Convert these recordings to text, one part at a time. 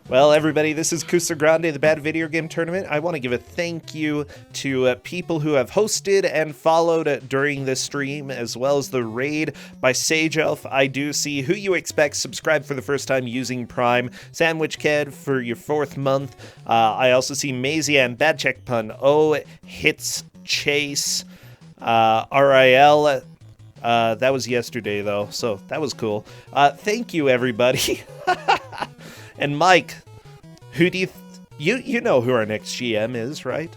Well, everybody, this is Kusogr4nde, the Bad Video Game Tournament. I want to give a thank you to people who have hosted and followed during this stream, as well as the raid by Sage Elf. I do see Who You Expect subscribed for the first time using Prime, Sandwich Ked for your 4th month. I also see Maisie and Bad Check Pun, Hits Chase, RIL. That was yesterday, though, so that was cool. Thank you, everybody. And Mike, who do you know who our next GM is, right?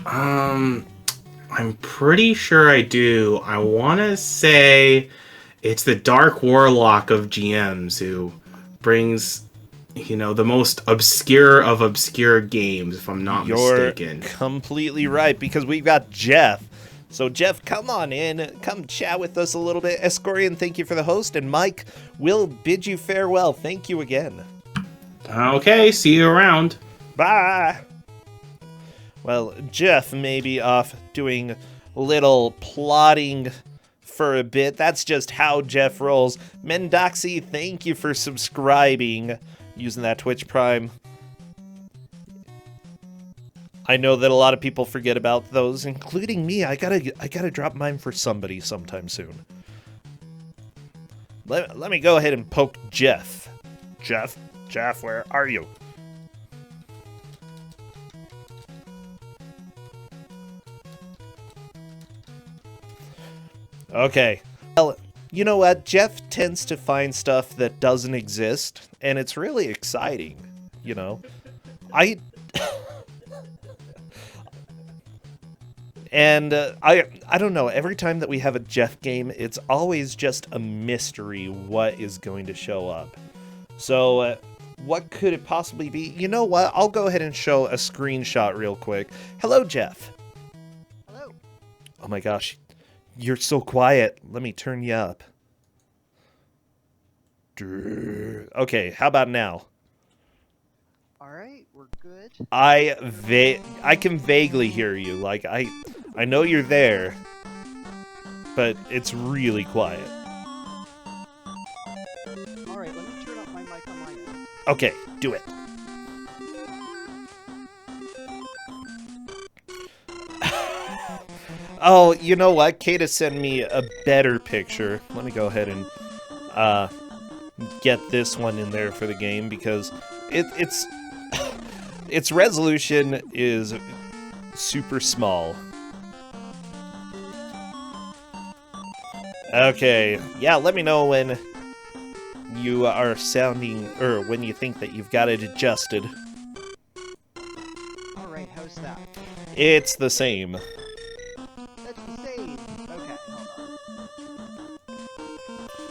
I'm pretty sure I do. I want to say it's the Dark Warlock of GMs who brings, the most obscure of obscure games, if I'm not mistaken. You're completely right, because we've got Jeff. So, Jeff, come on in. Come chat with us a little bit. Escorian, thank you for the host. And Mike, we'll bid you farewell. Thank you again. Okay, see you around. Bye. Well, Jeff may be off doing little plotting for a bit. That's just how Jeff rolls. Mendoxy, thank you for subscribing using that Twitch Prime. I know that a lot of people forget about those, including me. I gotta drop mine for somebody sometime soon. Let me go ahead and poke Jeff. Jeff, where are you? Okay. Well, you know what? Jeff tends to find stuff that doesn't exist, and it's really exciting, And I don't know, every time that we have a Jeff game, it's always just a mystery what is going to show up. So, what could it possibly be? You know what? I'll go ahead and show a screenshot real quick. Hello, Jeff. Hello. Oh my gosh, you're so quiet. Let me turn you up. Okay, how about now? Alright, we're good. I can vaguely hear you. Like, I know you're there, but it's really quiet. Alright, let me turn up my mic on my end. Okay, do it. Oh, you know what? Kata sent me a better picture. Let me go ahead and get this one in there for the game, because it's its resolution is super small. Okay, yeah, let me know when you are sounding, or when you think that you've got it adjusted. Alright, how's that? It's the same. That's the same. Okay, hold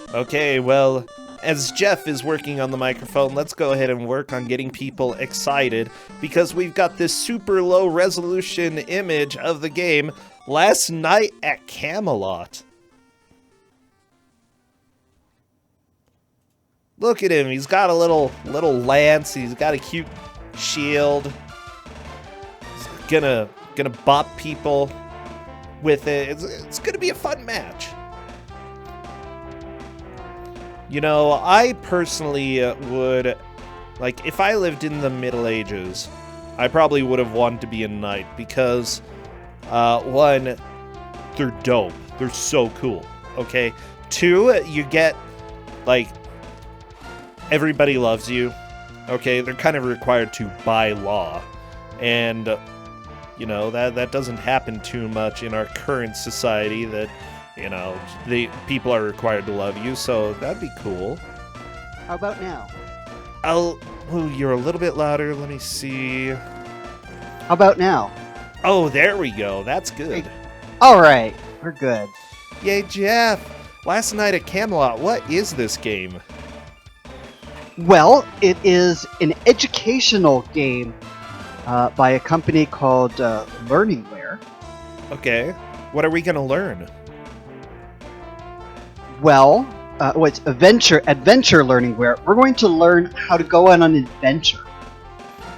on. Okay, well, as Jeff is working on the microphone, let's go ahead and work on getting people excited, because we've got this super low resolution image of the game last night at Camelot. Look at him, he's got a little lance, he's got a cute shield. He's gonna bop people with it. It's gonna be a fun match. I personally would, like, if I lived in the Middle Ages, I probably would have wanted to be a knight, because, one, they're dope. They're so cool, okay? 2, you get, like, everybody loves you, okay? They're kind of required to by law, and, that doesn't happen too much in our current society, that the people are required to love you, so that'd be cool. How about now? Oh, you're a little bit louder. Let me see. How about now? Oh, there we go. That's good. Alright, we're good. Yay, Jeff. Last night at Camelot, what is this game? Well, it is an educational game by a company called Learningware. Okay. What are we going to learn? Well, it's adventure learningware. We're going to learn how to go on an adventure.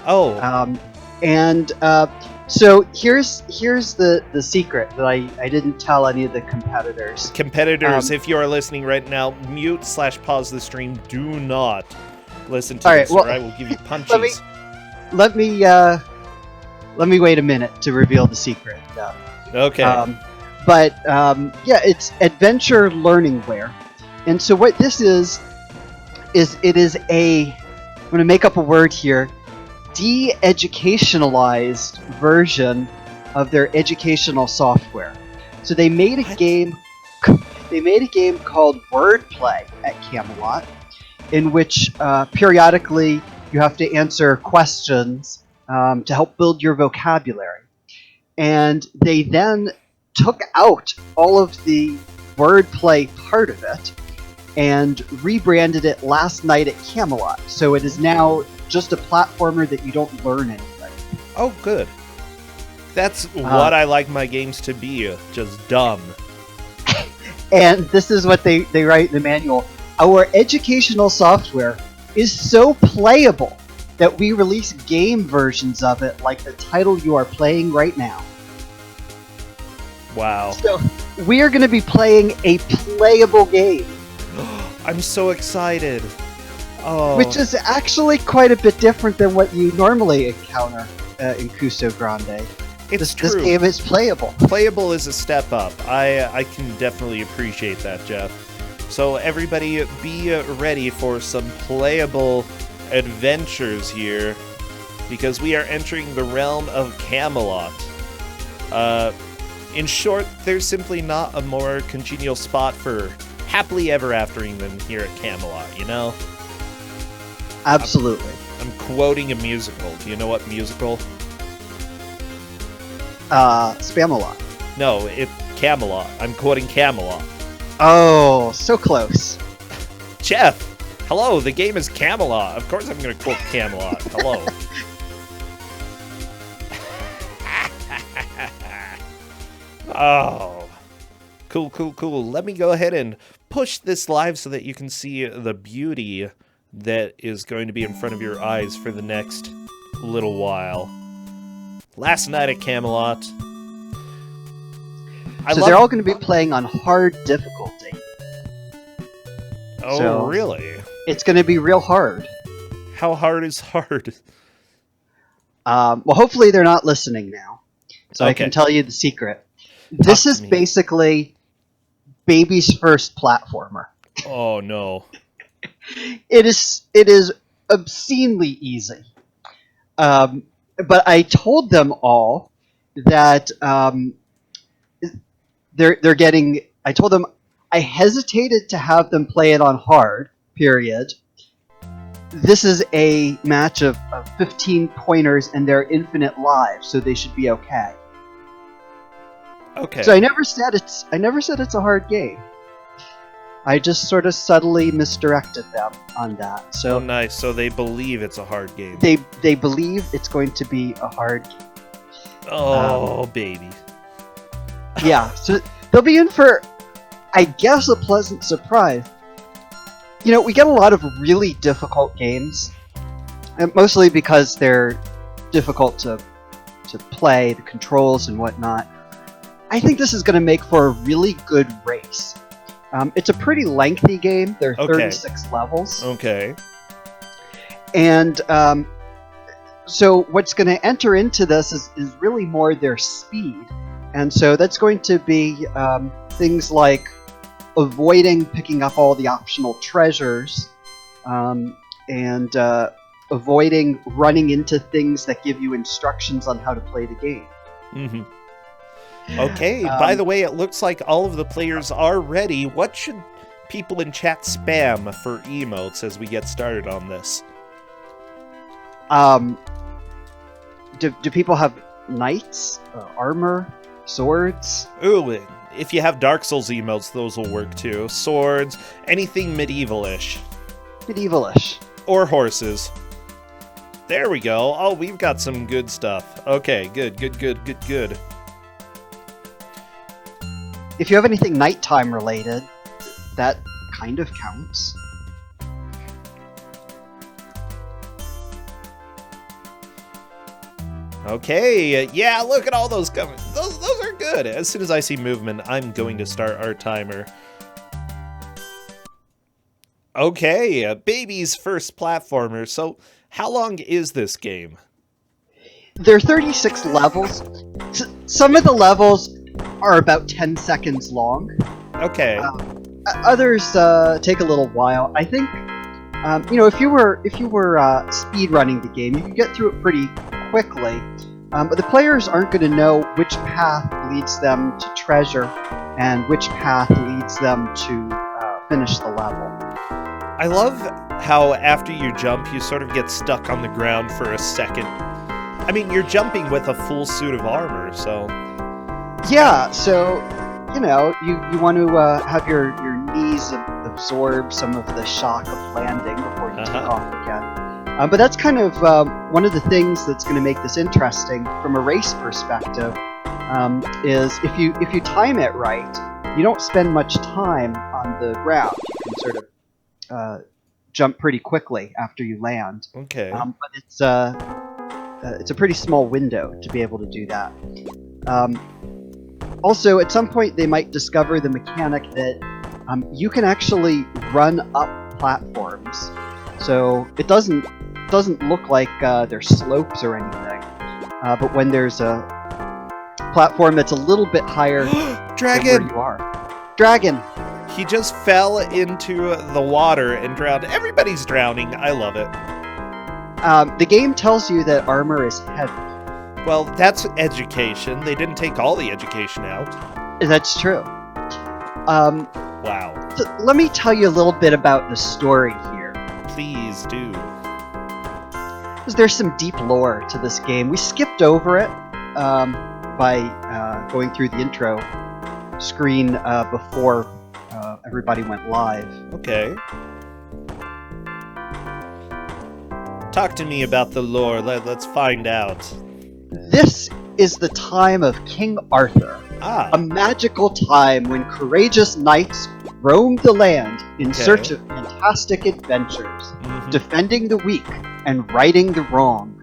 Oh. So here's the secret that I didn't tell any of the competitors. Competitors, if you are listening right now, mute/pause the stream. Do not Listen to All right, this, well, or I will give you punches. Let me wait a minute to reveal the secret. Okay. Yeah, it's adventure learningware, and so what this is it is I'm going to make up a word here, de-educationalized version of their educational software. So they made a game. They made a game called Wordplay at Camelot, in which periodically you have to answer questions to help build your vocabulary. And they then took out all of the wordplay part of it and rebranded it last night at Camelot. So it is now just a platformer that you don't learn anything. Oh, good. That's what I like my games to be, just dumb. And this is what they write in the manual. Our educational software is so playable that we release game versions of it like the title you are playing right now. Wow. So we are going to be playing a playable game. I'm so excited. Oh. Which is actually quite a bit different than what you normally encounter in Kusogr4nde. It's This true. game is playable. Playable is a step up. I can definitely appreciate that, Jeff. So everybody be ready for some playable adventures here, because we are entering the realm of Camelot. In short, there's simply not a more congenial spot for happily ever aftering than here at Camelot, you know? Absolutely. I'm quoting a musical. Do you know what musical? Spamalot. No, Camelot. I'm quoting Camelot. Oh, so close. Jeff, hello, the game is Camelot. Of course I'm going to quote Camelot. Hello. Oh. Cool. Let me go ahead and push this live so that you can see the beauty that is going to be in front of your eyes for the next little while. Last night at Camelot. They're all going to be playing on hard difficulty. Oh, so really? It's going to be real hard. How hard is hard? Well, hopefully they're not listening now, so I can tell you the secret. This is basically baby's first platformer. Oh no! It is obscenely easy. But I told them all that they're getting. I told them I hesitated to have them play it on hard. Period. This is a match of 15 pointers and they're infinite lives, so they should be okay. Okay. So I never said it's a hard game. I just sort of subtly misdirected them on that. So oh, nice. So they believe it's a hard game. They believe it's going to be a hard game. Oh, baby. Yeah. So they'll be in for, I guess, a pleasant surprise. You know, we get a lot of really difficult games, and mostly because they're difficult to play, the controls and whatnot. I think this is going to make for a really good race. It's a pretty lengthy game. There are 36 levels. Okay. And so what's going to enter into this is really more their speed. And so that's going to be things like avoiding picking up all the optional treasures, and avoiding running into things that give you instructions on how to play the game. Mm-hmm. Okay, by the way, it looks like all of the players are ready. What should people in chat spam for emotes as we get started on this? Do people have knights, armor, swords? Ooh, if you have Dark Souls emotes, those will work too. Swords, anything medieval-ish. Medieval-ish. Or horses. There we go. Oh, we've got some good stuff. Okay, good. If you have anything nighttime related, that kind of counts. Okay, yeah, look at all those coming. Those are good. As soon as I see movement, I'm going to start our timer. Okay, baby's first platformer. So, how long is this game? There are 36 levels. Some of the levels are about 10 seconds long. Okay. Others take a little while. I think, if you were speed running the game, you could get through it pretty quickly. But the players aren't going to know which path leads them to treasure and which path leads them to finish the level. I love how after you jump, you sort of get stuck on the ground for a second. I mean, you're jumping with a full suit of armor, so... Yeah, so, you want to have your knees absorb some of the shock of landing before you take off again. But that's kind of one of the things that's going to make this interesting from a race perspective, is if you time it right, you don't spend much time on the ground. You can sort of jump pretty quickly after you land. Okay. But it's a pretty small window to be able to do that. Also, at some point, they might discover the mechanic that you can actually run up platforms. So it doesn't look like there's slopes or anything. But when there's a platform that's a little bit higher Dragon! than where you are. Dragon! He just fell into the water and drowned. Everybody's drowning. I love it. The game tells you that armor is heavy. Well, that's education. They didn't take all the education out. That's true. Wow. So let me tell you a little bit about the story here. Please do. Because there's some deep lore to this game. We skipped over it by going through the intro screen before everybody went live. Okay. Talk to me about the lore. Let's find out. This is the time of King Arthur. A magical time when courageous knights roamed the land in search of fantastic adventures, defending the weak and righting the wrong.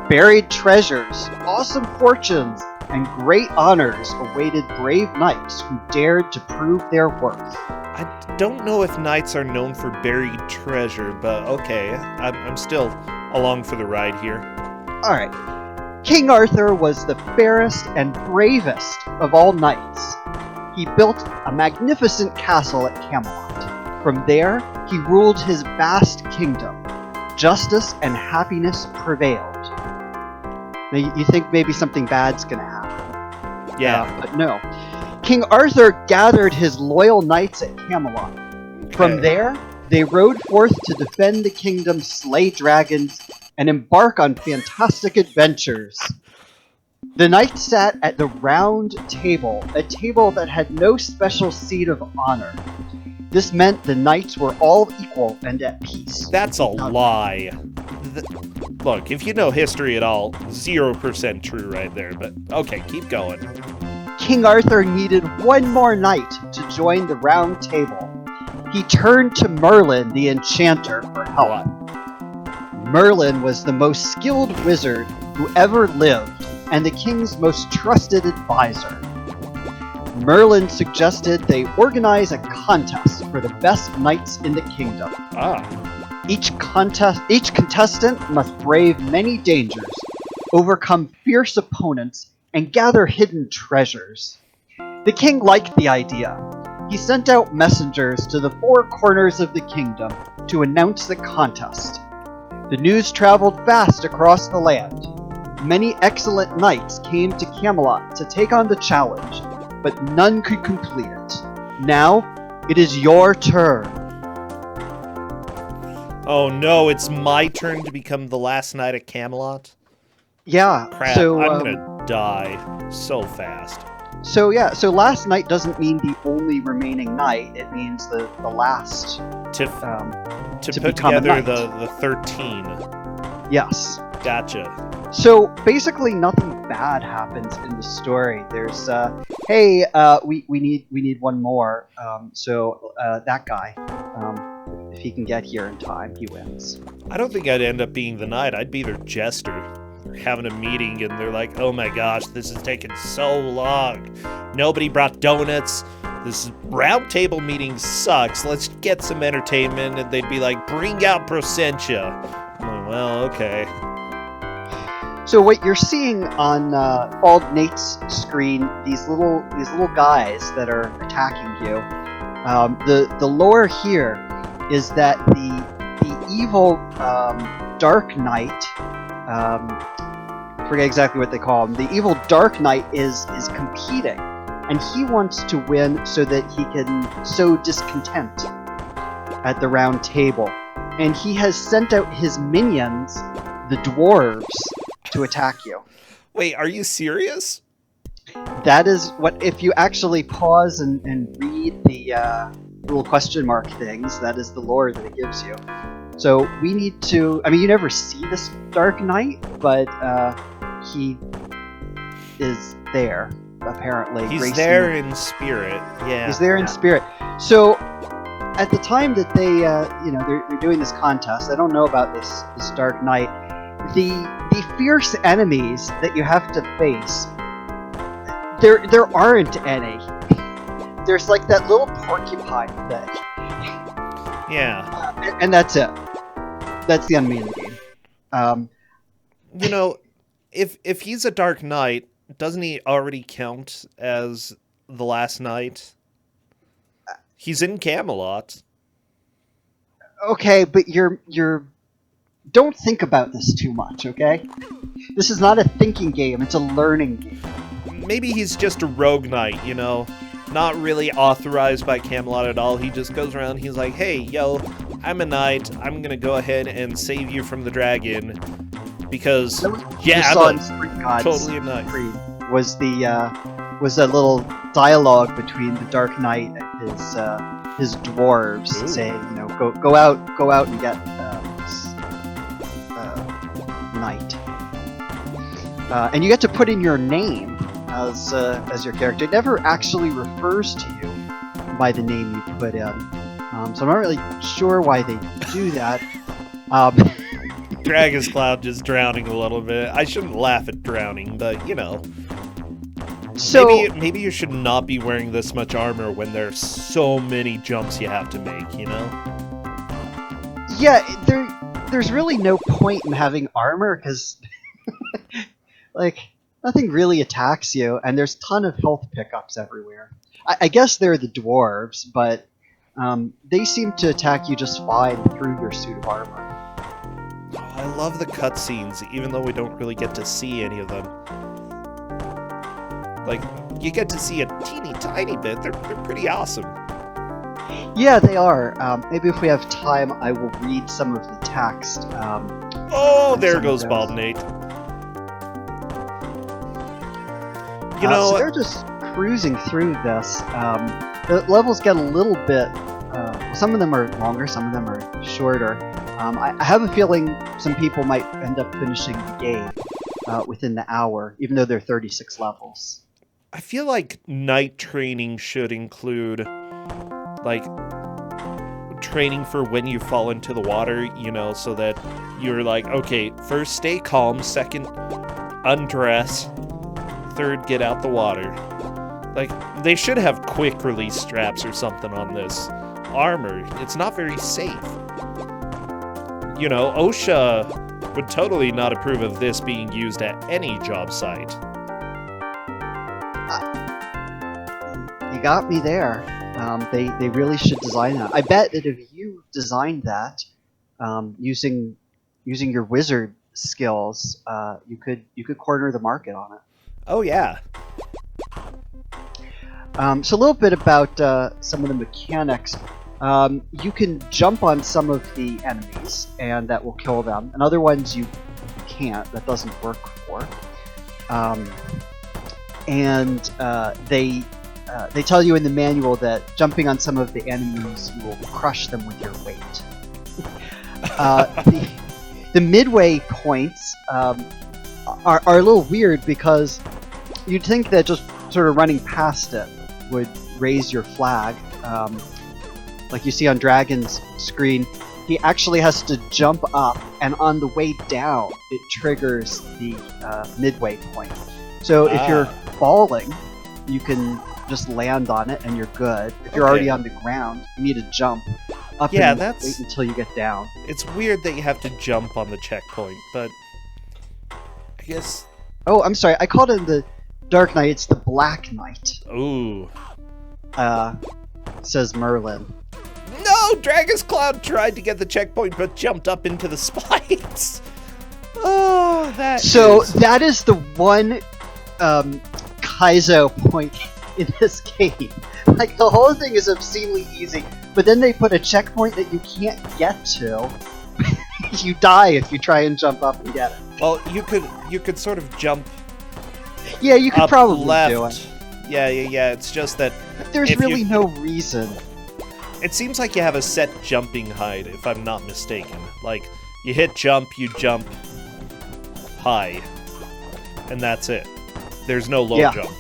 Buried treasures, awesome fortunes, and great honors awaited brave knights who dared to prove their worth. I don't know if knights are known for buried treasure, but okay. I'm still along for the ride here. Alright. King Arthur was the fairest and bravest of all knights. He built a magnificent castle at Camelot. From there, he ruled his vast kingdom. Justice and happiness prevailed. Now, you think maybe something bad's gonna happen. Yeah. But no. King Arthur gathered his loyal knights at Camelot. From there, they rode forth to defend the kingdom, slay dragons, and embark on fantastic adventures. The knights sat at the round table, a table that had no special seat of honor. This meant the knights were all equal and at peace. That's a lie. Look, if you know history at all, 0% true right there, but okay, keep going. King Arthur needed one more knight to join the round table. He turned to Merlin, the enchanter, for help. Merlin was the most skilled wizard who ever lived, and the king's most trusted advisor. Merlin suggested they organize a contest for the best knights in the kingdom. Each contestant must brave many dangers, overcome fierce opponents, and gather hidden treasures. The king liked the idea. He sent out messengers to the four corners of the kingdom to announce the contest. The news traveled fast across the land. Many excellent knights came to Camelot to take on the challenge, but none could complete it. Now, it is your turn. Oh no, it's my turn to become the last knight at Camelot? Yeah, Crap, so... I'm gonna die so fast. So last night doesn't mean the only remaining knight, it means the last... To put become a together knight. the 13. Yes. Gotcha. So basically, nothing bad happens in the story. There's, we need one more. That guy, if he can get here in time, he wins. I don't think I'd end up being the knight. I'd be their jester. They're having a meeting and they're like, oh my gosh, this is taking so long. Nobody brought donuts. this round table meeting sucks. Let's get some entertainment. And they'd be like, bring out Prosentia. I'm like, well, okay. So what you're seeing on Bald Nate's screen, these little guys that are attacking you. The lore here is that the evil Dark Knight, forget exactly what they call him. The evil Dark Knight is competing, and he wants to win so that he can sow discontent at the round table. And he has sent out his minions, the dwarves, to attack you. Wait, are you serious? That is what, if you actually pause and read the little question mark things, that is the lore that it gives you. So we need to, I mean, you never see this Dark Knight, but he is there, apparently. He's there in spirit, yeah. He's there in spirit. So at the time that they, they're doing this contest, I don't know about this Dark Knight, the fierce enemies that you have to face, there aren't any. There's like that little porcupine thing. Yeah. And that's it. That's the enemy in the game. If he's a Dark Knight, doesn't he already count as the Last Knight? He's in Camelot. Okay, but you're don't think about this too much, okay? This is not a thinking game, it's a learning game. Maybe he's just a rogue knight, not really authorized by Camelot at all. He just goes around, he's like, hey, yo, I'm a knight, I'm gonna go ahead and save you from the dragon, because, yeah, I'm totally a knight. Was a little dialogue between the Dark Knight and his dwarves. Ooh. Saying, go out and get knight, and you get to put in your name as your character. It never actually refers to you by the name you put in, so I'm not really sure why they do that. Dragon's Cloud just drowning a little bit. I shouldn't laugh at drowning, but so maybe you should not be wearing this much armor when there's so many jumps you have to make, Yeah, there's really no point in having armor, because like nothing really attacks you, and there's a ton of health pickups everywhere. I guess they're the dwarves, but they seem to attack you just fine through your suit of armor. I love the cutscenes, even though we don't really get to see any of them. Like, you get to see a teeny tiny bit. They're pretty awesome. Yeah, they are. Maybe if we have time, I will read some of the text. There goes Bald Nate. So they're just cruising through this. The levels get a little bit... some of them are longer, some of them are shorter. I have a feeling some people might end up finishing the game within the hour, even though they're 36 levels. I feel like night training should include, like, training for when you fall into the water, so that you're like, okay, first stay calm, second undress, third get out the water. Like, they should have quick release straps or something on this armor. It's not very safe. OSHA would totally not approve of this being used at any job site. You got me there. They really should design that. I bet that if you designed that using your wizard skills, you could corner the market on it. Oh yeah. So a little bit about some of the mechanics. You can jump on some of the enemies, and that will kill them. And other ones you can't. That doesn't work for. They tell you in the manual that jumping on some of the enemies, you will crush them with your weight. The midway points are a little weird, because you'd think that just sort of running past it would raise your flag. Like you see on Dragon's screen, he actually has to jump up, and on the way down, it triggers the midway point. So if you're falling, you can just land on it and you're good. If you're already on the ground, you need to jump up and wait until you get down. It's weird that you have to jump on the checkpoint, but I guess... Oh, I'm sorry. I called it the Dark Knight. It's the Black Knight. Ooh. Says Merlin. No! Dragon's Cloud tried to get the checkpoint, but jumped up into the spikes. Oh, that is the one Kaizo point in this game. Like, the whole thing is obscenely easy, but then they put a checkpoint that you can't get to. You die if you try and jump up and get it. Well, you could sort of jump. Yeah, you could probably left. do it. Yeah. It's just that there's really no reason. It seems like you have a set jumping height, if I'm not mistaken. Like, you hit jump, you jump high, and that's it. There's no low jump.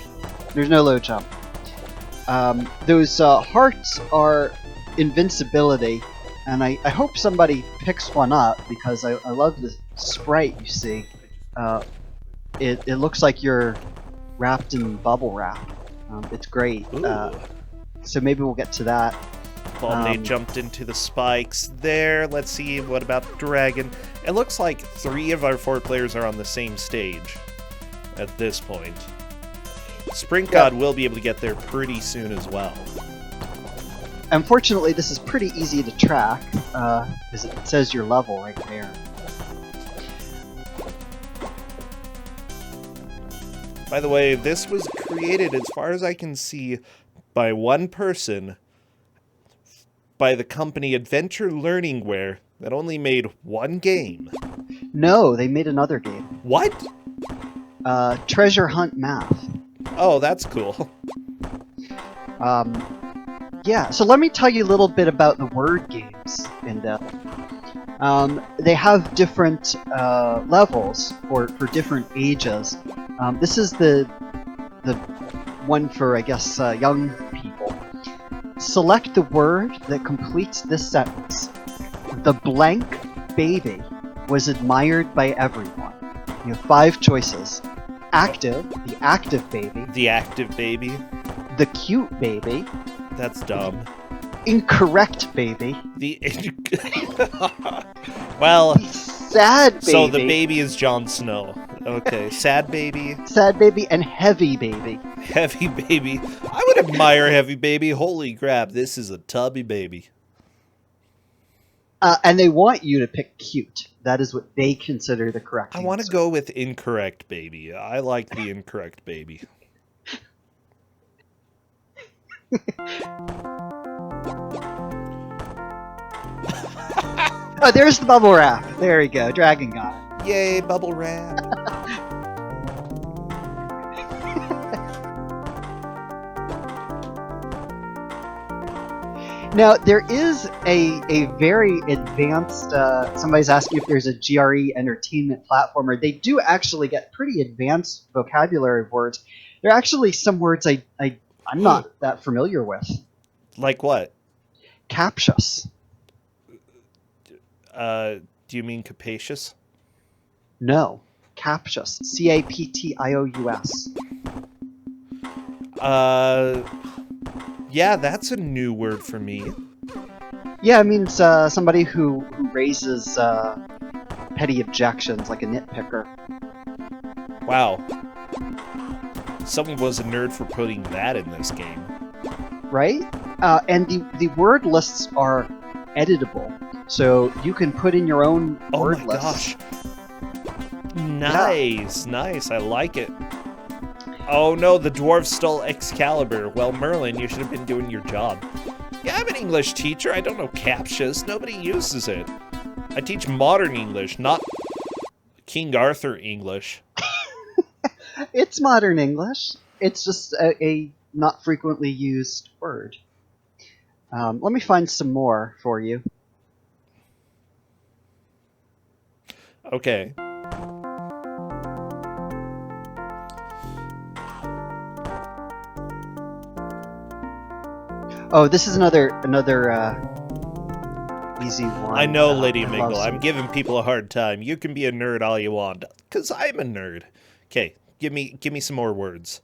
There's no low jump. Those hearts are invincibility, and I hope somebody picks one up, because I love the sprite you see. It looks like you're wrapped in bubble wrap. It's great. So maybe we'll get to that. They jumped into the spikes there. Let's see, what about Dragon? It looks like 3 of our 4 players are on the same stage at this point. Sprint God will be able to get there pretty soon as well. Unfortunately, this is pretty easy to track, because it says your level right there. By the way, this was created, as far as I can see, by one person, by the company Adventure Learningware, that only made one game. No, they made another game. What? Treasure Hunt Math. Oh, that's cool. Yeah, so let me tell you a little bit about the word games in depth. They have different levels for different ages. This is the one for, I guess, young people. Select the word that completes this sentence. The blank baby was admired by everyone. You have 5 choices. Active, the active baby. The active baby. The cute baby. That's dumb. Incorrect baby. Well, the sad baby. So the baby is Jon Snow. Okay, sad baby. Sad baby and heavy baby. Heavy baby. I would admire heavy baby. Holy crap, this is a tubby baby. And they want you to pick cute. That is what they consider the correct answer. I want to go with incorrect baby. I like the incorrect baby. Oh, there's the bubble wrap. There we go. Dragon got it. Yay, bubble wrap. Now, there is a very advanced, somebody's asking if there's a GRE entertainment platformer. They do actually get pretty advanced vocabulary words. There are actually some words I'm not that familiar with. Like what? Captious. Do you mean capacious? No. Captious. C-A-P-T-I-O-U-S. Yeah, that's a new word for me. Yeah, it means somebody who raises petty objections, like a nitpicker. Wow. Someone was a nerd for putting that in this game. Right? And the word lists are editable, so you can put in your own word lists. Gosh. Nice, nice, I like it. Oh no, the dwarves stole Excalibur. Well, Merlin, you should have been doing your job. Yeah, I'm an English teacher. I don't know captious. Nobody uses it. I teach modern English, not King Arthur English. It's modern English. It's just a not frequently used word. Let me find some more for you. Okay. Oh, this is another easy one. I know, Lady Mingle. I'm giving people a hard time. You can be a nerd all you want, because I'm a nerd. Okay, give me some more words.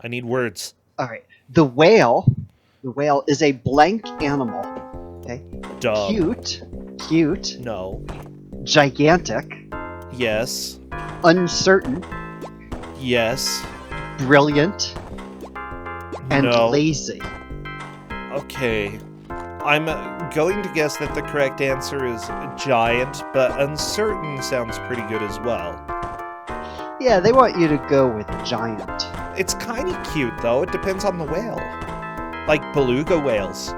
I need words. All right. The whale is a blank animal. Okay. Dumb. Cute, No. gigantic, Yes. uncertain, Yes. brilliant, and No. lazy. Okay. I'm going to guess that the correct answer is giant, but uncertain sounds pretty good as well. Yeah, they want you to go with giant. It's kind of cute, though. It depends on the whale. Like beluga whales.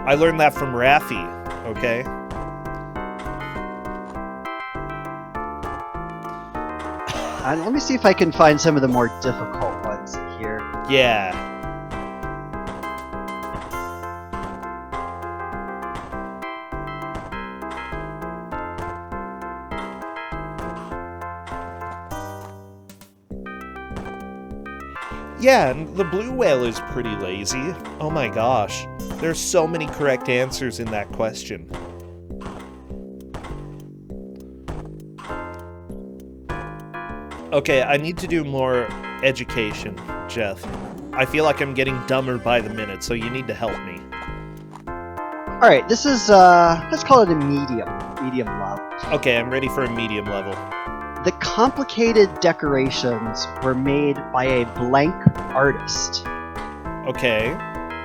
I learned that from Raffi, okay? Let me see if I can find some of the more difficult ones here. Yeah. Yeah, and the blue whale is pretty lazy. Oh my gosh. There's so many correct answers in that question. Okay, I need to do more education, Jeff. I feel like I'm getting dumber by the minute, so you need to help me. All right, this is let's call it a medium level. Okay, I'm ready for a medium level. The complicated decorations were made by a blank artist. Okay.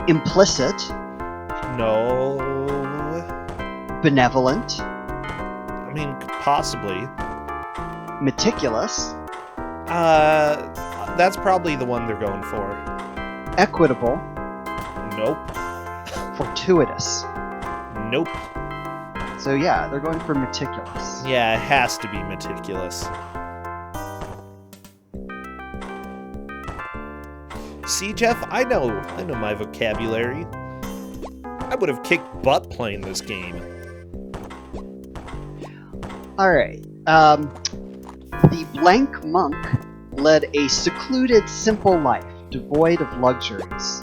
Implicit, No. benevolent, I mean, possibly. meticulous, That's probably the one they're going for. equitable, Nope. fortuitous. Nope. So yeah, they're going for meticulous. Yeah, it has to be meticulous. See, Jeff, I know my vocabulary. I would have kicked butt playing this game. All right. The blank monk led a secluded, simple life, devoid of luxuries.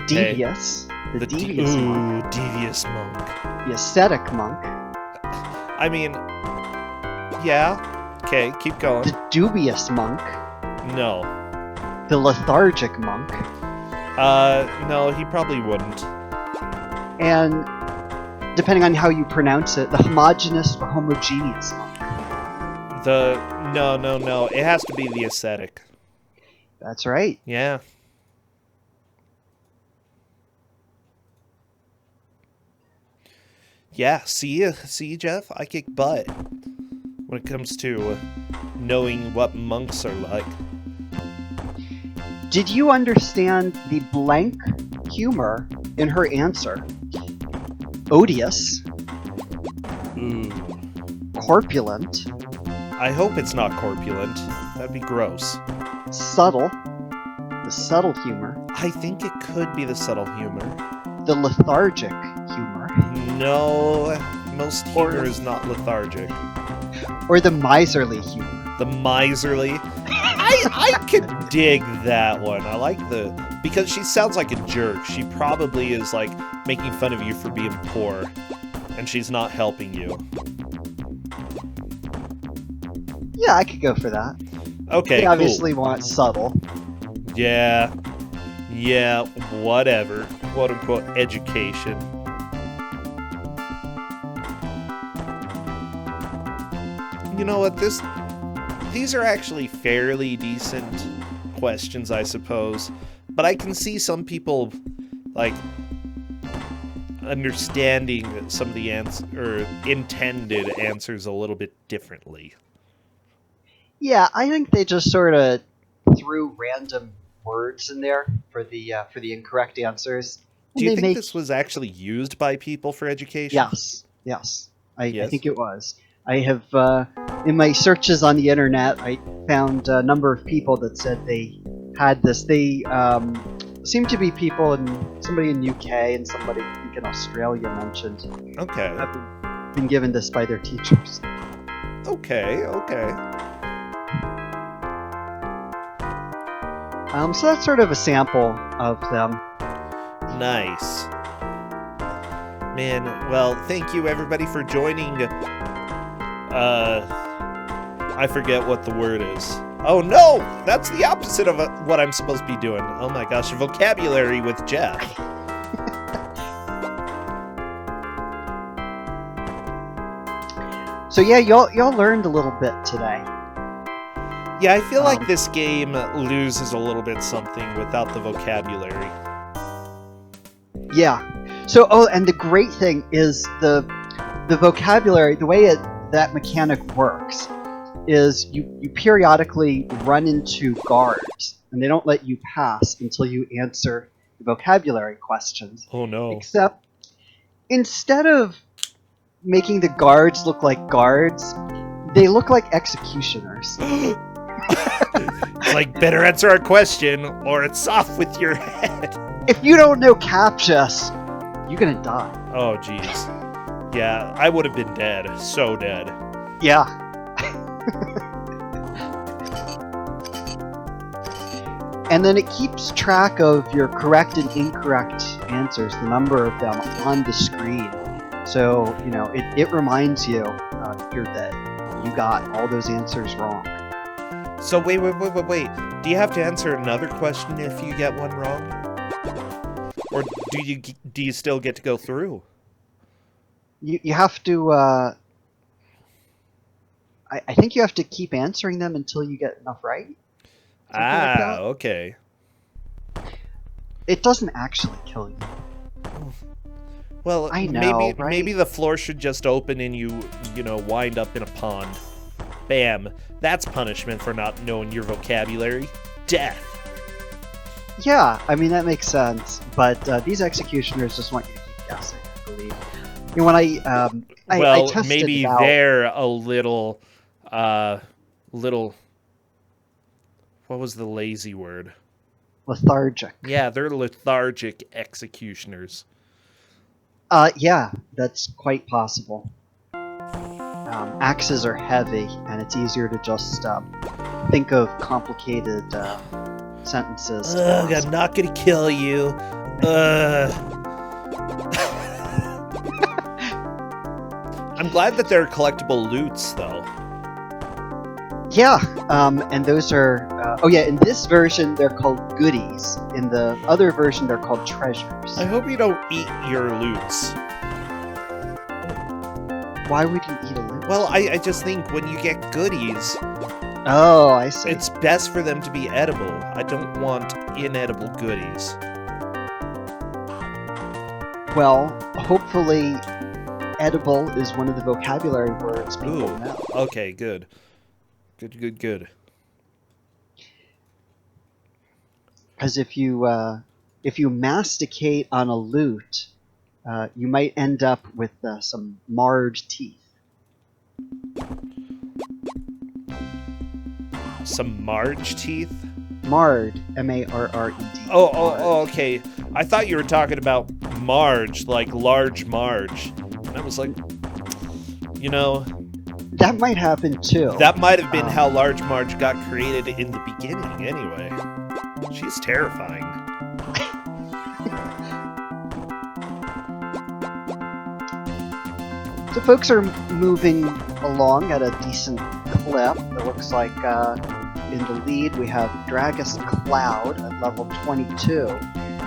Okay. Devious, the devious monk. Ooh, devious monk. The ascetic monk. I mean, yeah. Okay, keep going. The dubious monk. No. The lethargic monk. No, he probably wouldn't. And, depending on how you pronounce it, the homogeneous or homogeneous monk. No. It has to be the ascetic. That's right. Yeah. Yeah, see, Jeff? I kick butt when it comes to knowing what monks are like. Did you understand the blank humor in her answer? Odious, Ooh. corpulent, I hope it's not corpulent. That'd be gross. subtle, the subtle humor, I think it could be the subtle humor. the lethargic humor, No, most humor is not lethargic. or the miserly humor. The miserly. I could dig that one. I like because she sounds like a jerk. She probably is like making fun of you for being poor, and she's not helping you. Yeah, I could go for that. Okay, They obviously want subtle. cool. Yeah, whatever. Quote unquote education. You know what? These are actually fairly decent questions, I suppose. But I can see some people, like, understanding some of the intended answers a little bit differently. Yeah, I think they just sort of threw random words in there for the incorrect answers. Do you think this was actually used by people for education? Yes. I Yes? think it was. I have, in my searches on the internet, I found a number of people that said they had this. They seem to be people somebody in UK and somebody I think in Australia mentioned. Okay. Have been given this by their teachers. Okay. So that's sort of a sample of them. Nice. Man, well, thank you everybody for joining. I forget what the word is. Oh no! That's the opposite of what I'm supposed to be doing. Oh my gosh, vocabulary with Jeff. So yeah, y'all learned a little bit today. Yeah, I feel like this game loses a little bit something without the vocabulary. Yeah. So and the great thing is the vocabulary, the way that mechanic works is you periodically run into guards, and they don't let you pass until you answer the vocabulary questions. Oh no. Except, instead of making the guards look like guards, they look like executioners. It's like, better answer our question, or it's off with your head. If you don't know CAPTCHA, you're gonna die. Oh jeez. Yeah, I would have been dead. So dead. Yeah. And then it keeps track of your correct and incorrect answers, the number of them on the screen. So, it reminds you here that you got all those answers wrong. So wait. Do you have to answer another question if you get one wrong? Or do you still get to go through? You have to, I think you have to keep answering them until you get enough right. Like that. Okay. It doesn't actually kill you. Well, I know, maybe the floor should just open and you wind up in a pond. Bam. That's punishment for not knowing your vocabulary. Death. Yeah, I mean, that makes sense. But these executioners just want you to keep guessing, I believe. When I tested maybe it out, they're a little, what was the lazy word? lethargic. Yeah, they're lethargic executioners. Yeah, that's quite possible. Axes are heavy, and it's easier to just think of complicated sentences. Ugh, I'm not gonna kill you. I'm glad that they're collectible loots, though. Yeah, and those are... in this version they're called goodies. In the other version they're called treasures. I hope you don't eat your loots. Why would you eat a loot? Well, I just think when you get goodies, Oh, I see. it's best for them to be edible. I don't want inedible goodies. Well, hopefully edible is one of the vocabulary words people Ooh, know. okay, good. Good. Because if you masticate on a loot, you might end up with some marred teeth. Some Marge teeth? Marred, M-A-R-R-E-D. Oh, okay. I thought you were talking about Marge, like large Marge. And I was like, That might happen too. that might have been how large Marge got created in the beginning anyway. She's terrifying. So folks are moving along at a decent clip. It looks like in the lead we have Dragus Cloud at level 22.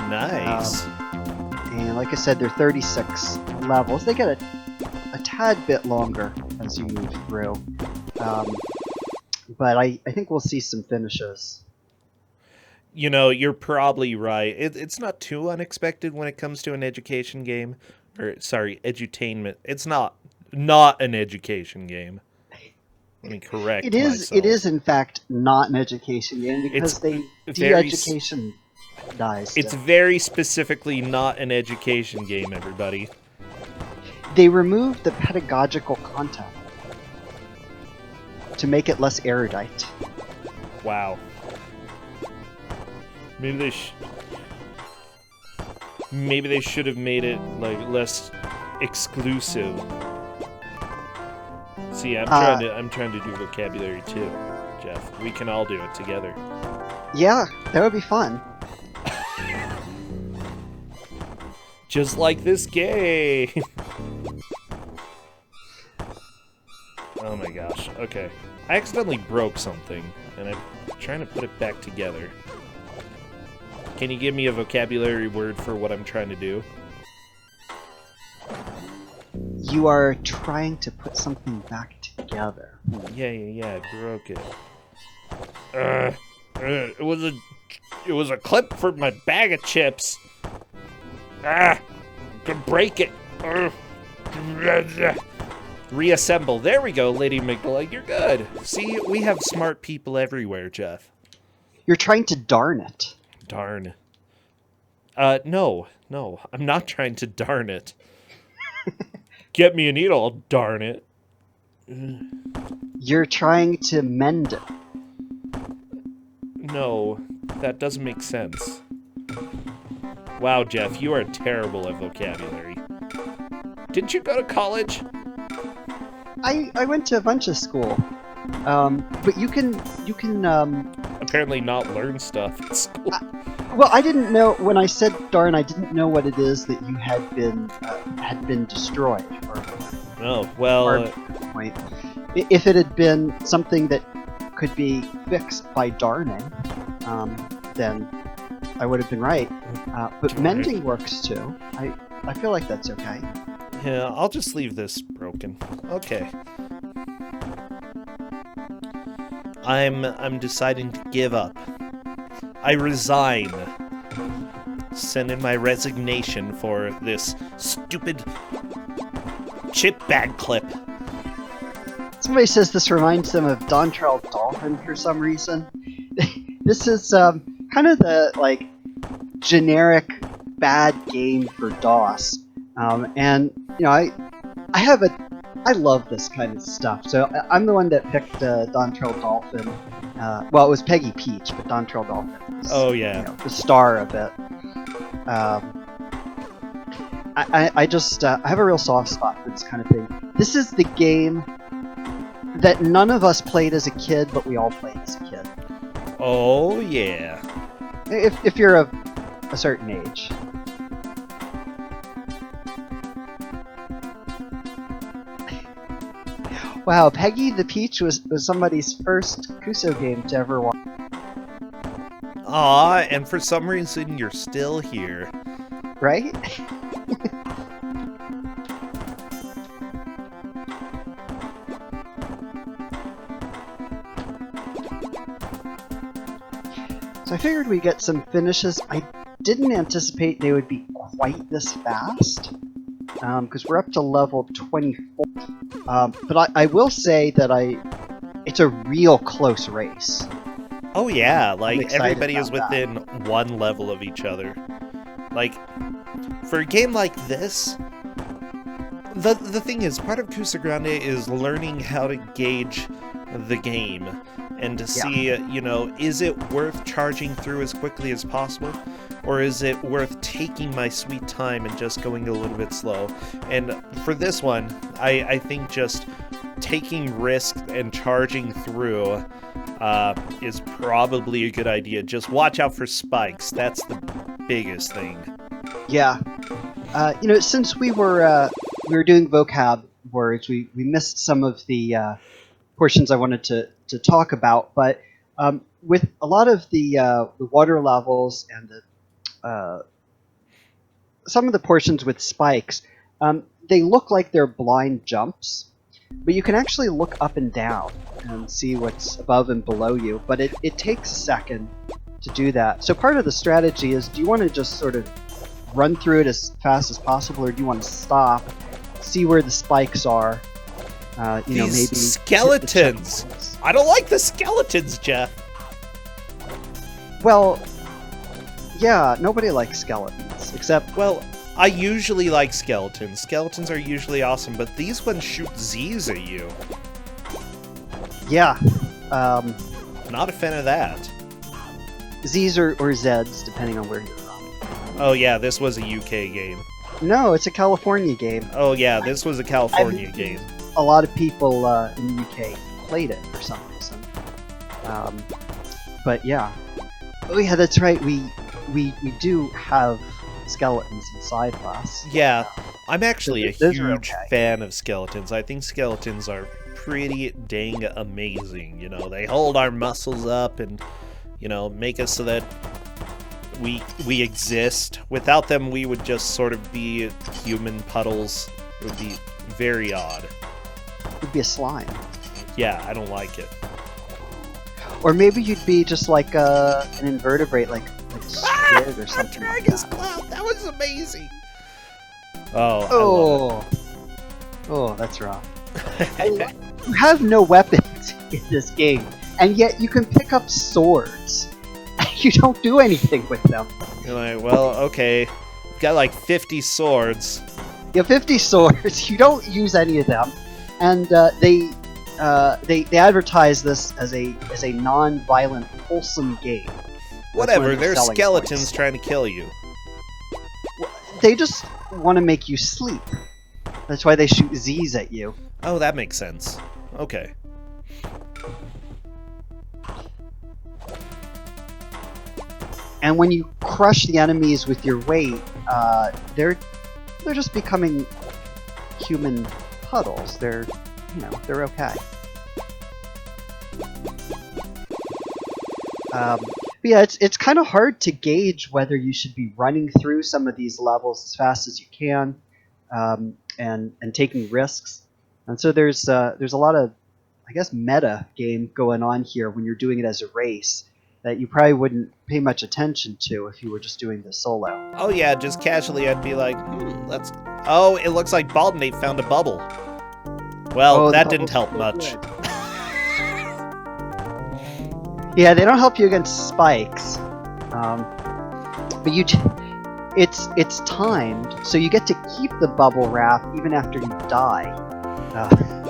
Nice. And like I said, they're 36 levels. They get a tad bit longer as you move through. But I think we'll see some finishes. You're probably right. It's not too unexpected when it comes to an education game. Edutainment. It's not an education game. Let me correct myself. It is in fact not an education game because It's de-education dies. It's very specifically not an education game, everybody. They removed the pedagogical content to make it less erudite. Wow. Maybe they should have made it less exclusive. See, I'm trying to do vocabulary too, Jeff. We can all do it together. Yeah, that would be fun. Just like this game. Oh my gosh. Okay. I accidentally broke something, and I'm trying to put it back together. Can you give me a vocabulary word for what I'm trying to do? You are trying to put something back together. Yeah, I broke it. It was a clip for my bag of chips. Could break it. Reassemble. There we go, Lady Migdala. You're good. See, we have smart people everywhere, Jeff. You're trying to darn it. Darn. No, I'm not trying to darn it. Get me a needle, darn it. You're trying to mend it. No, that doesn't make sense. Wow, Jeff, you are terrible at vocabulary. Didn't you go to college? I went to a bunch of school. But you can Apparently not learn stuff at school. well, I didn't know when I said darn. I didn't know what it is that you had been destroyed. Oh, well. Point. If it had been something that could be fixed by darning, then I would have been right. But mending works too. I feel like that's okay. Yeah, I'll just leave this broken. Okay. I'm deciding to give up. I resign. Send in my resignation for this stupid chip bag clip. Somebody says this reminds them of Dontrell Dolphin for some reason. This is kind of the generic bad game for DOS, and I love this kind of stuff. So I'm the one that picked Dontrell Dolphin. Well, it was Peggy Peach, but Dontrell Dolphin was, the star of it. I have a real soft spot for this kind of thing. This is the game that none of us played as a kid, but we all played as a kid. Oh, yeah. If you're of a certain age. Wow, Peggy the Peach was somebody's first Kuso game to ever watch. Aw, and for some reason you're still here. Right? So I figured we'd get some finishes. I didn't anticipate they would be quite this fast, because we're up to level 24. But I will say that it's a real close race. Oh yeah, like everybody is about within one level of each other. Like, for a game like this, the thing is, part of Kusogr4nde is learning how to gauge the game and to see, is it worth charging through as quickly as possible? Or is it worth taking my sweet time and just going a little bit slow? And for this one, I think just taking risks and charging through is probably a good idea. Just watch out for spikes. That's the biggest thing. Yeah. Since we were doing vocab words, we missed some of the portions I wanted to talk about. But with a lot of the water levels and some of the portions with spikes, they look like they're blind jumps, but you can actually look up and down and see what's above and below you, but it takes a second to do that. So part of the strategy is, do you want to just sort of run through it as fast as possible, or do you want to stop, see where the spikes are, maybe skeletons. I don't like the skeletons, Jeff. Well, yeah, nobody likes skeletons, except... Well, I usually like skeletons. Skeletons are usually awesome, but these ones shoot Z's at you. Yeah. Not a fan of that. Z's or Z's, depending on where you're from. Oh yeah, this was a UK game. No, it's a California game. Oh yeah, this was a California game. A lot of people in the UK played it for some reason. But yeah. Oh yeah, that's right. We do have skeletons inside of us. Yeah. I'm actually a Those are huge okay. fan of skeletons. I think skeletons are pretty dang amazing. You know, they hold our muscles up and, you know, make us so that we exist. Without them, we would just sort of be human puddles. It would be very odd. It would be a slime. Yeah, I don't like it. Or maybe you'd be just like an invertebrate, like squid or something like Dragon's that. Cloud, that was amazing. Oh, Oh, oh, that's rough. You have no weapons in this game, and yet you can pick up swords. You don't do anything with them. You're like, well, okay, got like 50 swords. You have 50 swords. You don't use any of them, and they advertise this as a non-violent, wholesome game. That's one Whatever, of their they're selling skeletons points. trying to kill you. They just want to make you sleep. That's why they shoot Z's at you. Oh, that makes sense. Okay. And when you crush the enemies with your weight, they're just becoming human puddles. They're okay. But yeah, it's kind of hard to gauge whether you should be running through some of these levels as fast as you can, and taking risks. And so there's a lot of, I guess, meta game going on here when you're doing it as a race that you probably wouldn't pay much attention to if you were just doing this solo. Oh yeah, just casually I'd be like, let's... Oh, it looks like Baldnate found a bubble. Well, Oh, the that didn't bubbles help are much. good. Yeah, they don't help you against spikes, but it's timed, so you get to keep the bubble wrap even after you die,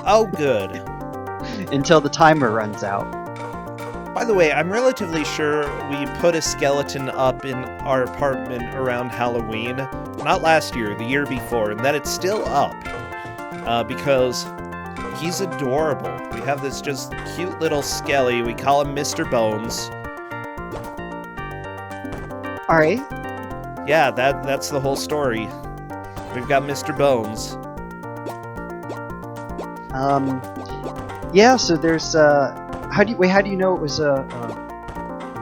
Oh, good. until the timer runs out. By the way, I'm relatively sure we put a skeleton up in our apartment around Halloween. Not last year, the year before, and that it's still up. Because he's adorable. We have this just cute little skelly. We call him Mr. Bones. Alright, Yeah, that's the whole story. We've got Mr. Bones. yeah, so there's, how do you know it was a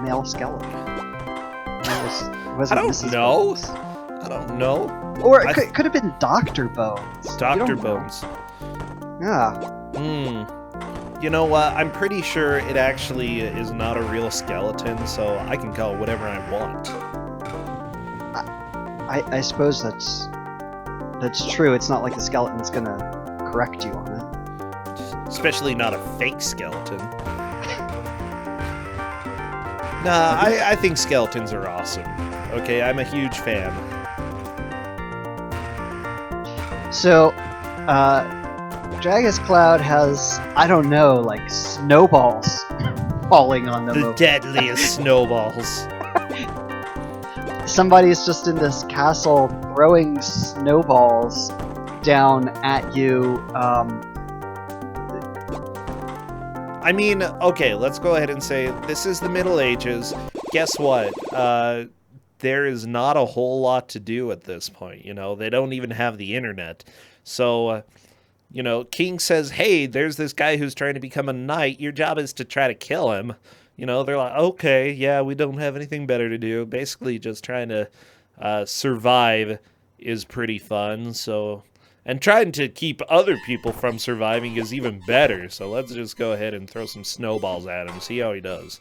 male skeleton? It wasn't I don't Mrs. know. Bones. I don't know. Or I it could have been Dr. Bones. You Dr. don't know. Bones. Yeah. You know what? I'm pretty sure it actually is not a real skeleton, so I can call it whatever I want. I suppose that's true. It's not like the skeleton's gonna correct you on it. Especially not a fake skeleton. Nah, I think skeletons are awesome. Okay, I'm a huge fan. So, Dragon's Cloud has, I don't know, like snowballs falling on them. The deadliest snowballs. Somebody's just in this castle throwing snowballs down at you. I mean, okay, let's go ahead and say this is the Middle Ages. Guess what? There is not a whole lot to do at this point. You know, they don't even have the internet. So, you know, King says, hey, there's this guy who's trying to become a knight. Your job is to try to kill him. You know, they're like, okay, yeah, we don't have anything better to do. Basically, just trying to survive is pretty fun. So, and trying to keep other people from surviving is even better. So let's just go ahead and throw some snowballs at him, see how he does.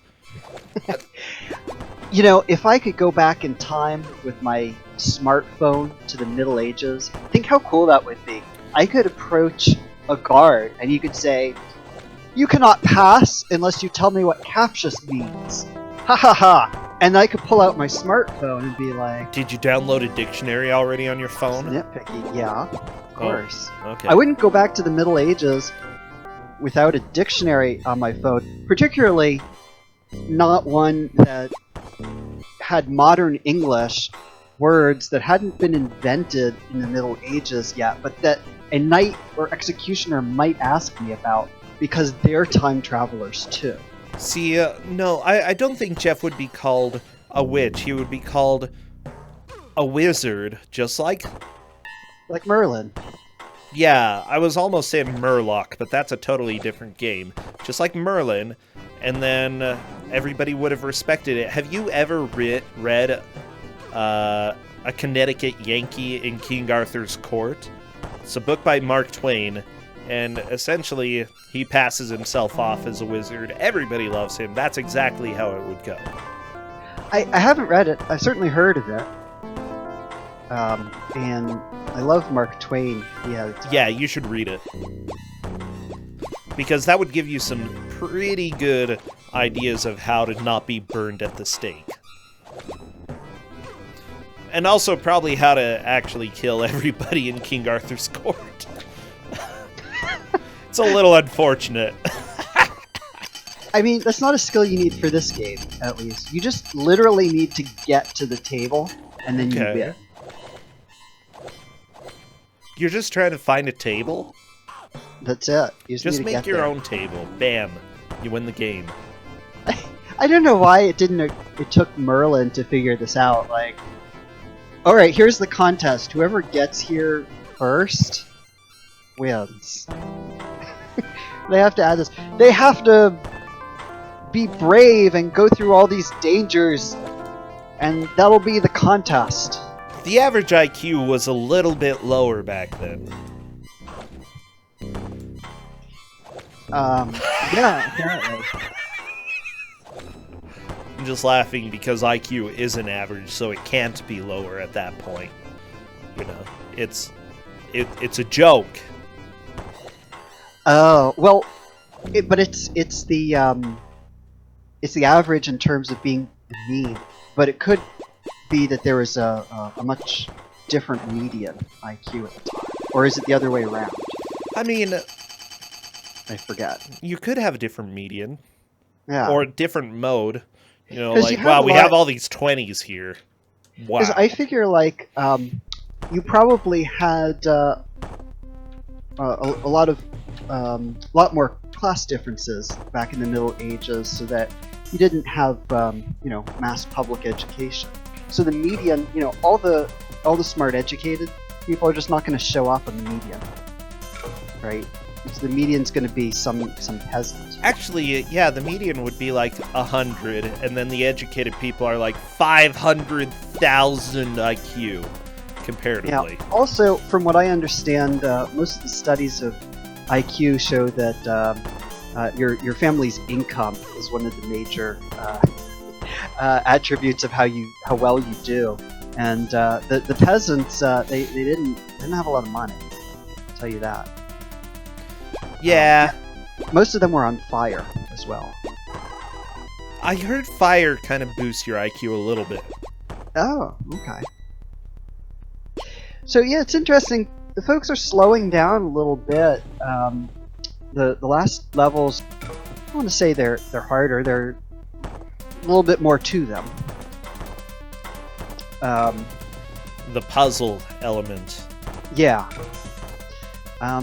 You know, if I could go back in time with my smartphone to the Middle Ages, think how cool that would be. I could approach a guard and you could say, "You cannot pass unless you tell me what Captious means." Ha ha ha! And I could pull out my smartphone and be like, Did you download a dictionary already on your phone? nitpicky, yeah, of course. Okay. I wouldn't go back to the Middle Ages without a dictionary on my phone, particularly not one that had modern English words that hadn't been invented in the Middle Ages yet, but that a knight or executioner might ask me about because they're time travelers too. See, no, I don't think Jeff would be called a witch. He would be called a wizard, just like Like Merlin. Yeah, I was almost saying Murloc, but that's a totally different game. Just like Merlin, and then everybody would have respected it. Have you ever read A Connecticut Yankee in King Arthur's Court? It's a book by Mark Twain, and essentially he passes himself off as a wizard. Everybody loves him. That's exactly how it would go. I haven't read it. I've certainly heard of it. And I love Mark Twain. Yeah, you should read it. Because that would give you some pretty good ideas of how to not be burned at the stake. And also probably how to actually kill everybody in King Arthur's court. It's a little unfortunate. I mean, that's not a skill you need for this game, at least. You just literally need to get to the table, and then you win. You're just trying to find a table? That's it. You just need to make get your there. own table. Bam. You win the game. I don't know why it took Merlin to figure this out. Like, alright, here's the contest. Whoever gets here first wins. They have to add this. They have to be brave and go through all these dangers, and that'll be the contest. The average IQ was a little bit lower back then. Yeah, apparently. I'm just laughing because IQ isn't average, so it can't be lower at that point. You know, it's a joke. Oh, well, but it's the average in terms of being mean, but it could be that there was a much different median IQ at the time, or is it the other way around? I mean, I forget. You could have a different median, Yeah, or a different mode. You know, 'Cause like, you have wow, a we lot- have all these 20s here. Wow. because I figure like you probably had a lot of lot more class differences back in the Middle Ages, so that you didn't have mass public education. So the median, all the smart educated people are just not going to show up on the median, right? So the median's going to be some peasant. Actually, yeah, the median would be like 100, and then the educated people are like 500,000 IQ, comparatively. Yeah. Also, from what I understand, most of the studies of IQ show that your family's income is one of the major attributes of how well you do. And the peasants, they didn't have a lot of money. I'll tell you that. Yeah. Most of them were on fire as well. I heard fire kind of boosts your IQ a little bit. Oh, okay. So yeah, it's interesting. The folks are slowing down a little bit. The last levels, I want to say they're harder. They're a little bit more to them. The puzzle element. Yeah.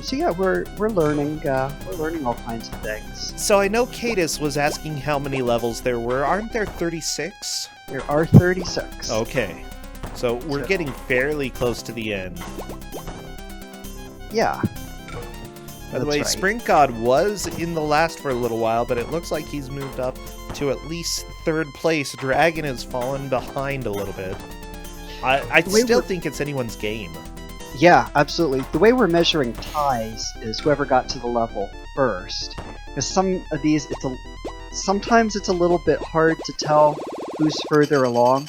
So yeah, we're learning all kinds of things. So I know Cadis was asking how many levels there were. Aren't there 36? There are 36. Okay. So we're getting fairly close to the end. Yeah. By the way, right. Sprint God was in the last for a little while, but it looks like he's moved up to at least 3rd place. Dragon has fallen behind a little bit. I still think it's anyone's game. Yeah, absolutely. The way we're measuring ties is whoever got to the level first. Because some of these, sometimes it's a little bit hard to tell who's further along,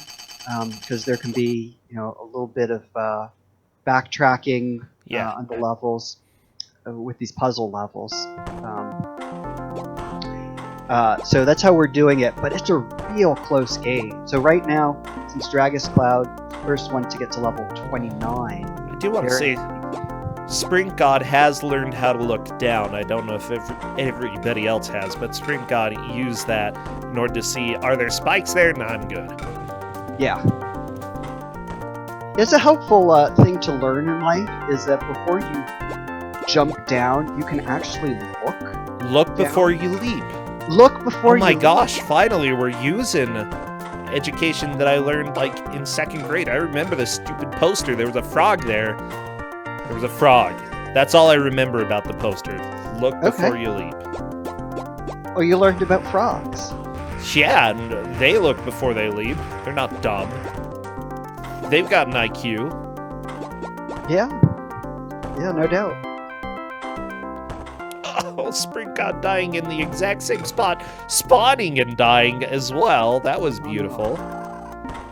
because there can be a little bit of backtracking on the levels with these puzzle levels. So that's how we're doing it, but it's a real close game. So right now, since Dragus Cloud, first one to get to level 29. I do want to say, Sprint God has learned how to look down. I don't know if everybody else has, but Sprint God used that in order to see, are there spikes there? No, I'm good. Yeah. It's a helpful thing to learn in life, is that before you jump down, you can actually look. Look before you leap. Look before you Oh my gosh, leap. finally we're using education that I learned like in 2nd grade. I remember the stupid poster. There was a frog there. There was a frog. That's all I remember about the poster. Look before you leap. Oh, you learned about frogs. Yeah, and they look before they leap. They're not dumb. They've got an IQ. Yeah. Yeah, no doubt. Oh, Spring God dying in the exact same spot. Spawning and dying as well. That was beautiful.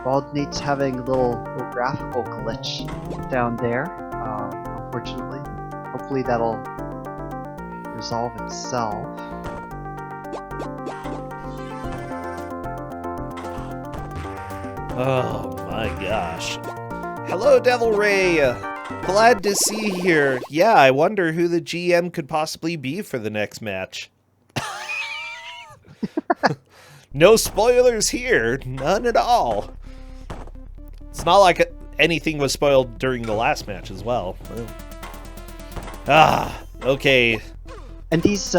Bald Nate's having a little graphical glitch down there, unfortunately. Hopefully that'll resolve itself. Oh my gosh. Hello, Devil Ray. Glad to see you here. Yeah, I wonder who the GM could possibly be for the next match. No spoilers here. None at all. It's not like anything was spoiled during the last match as well. Okay. And these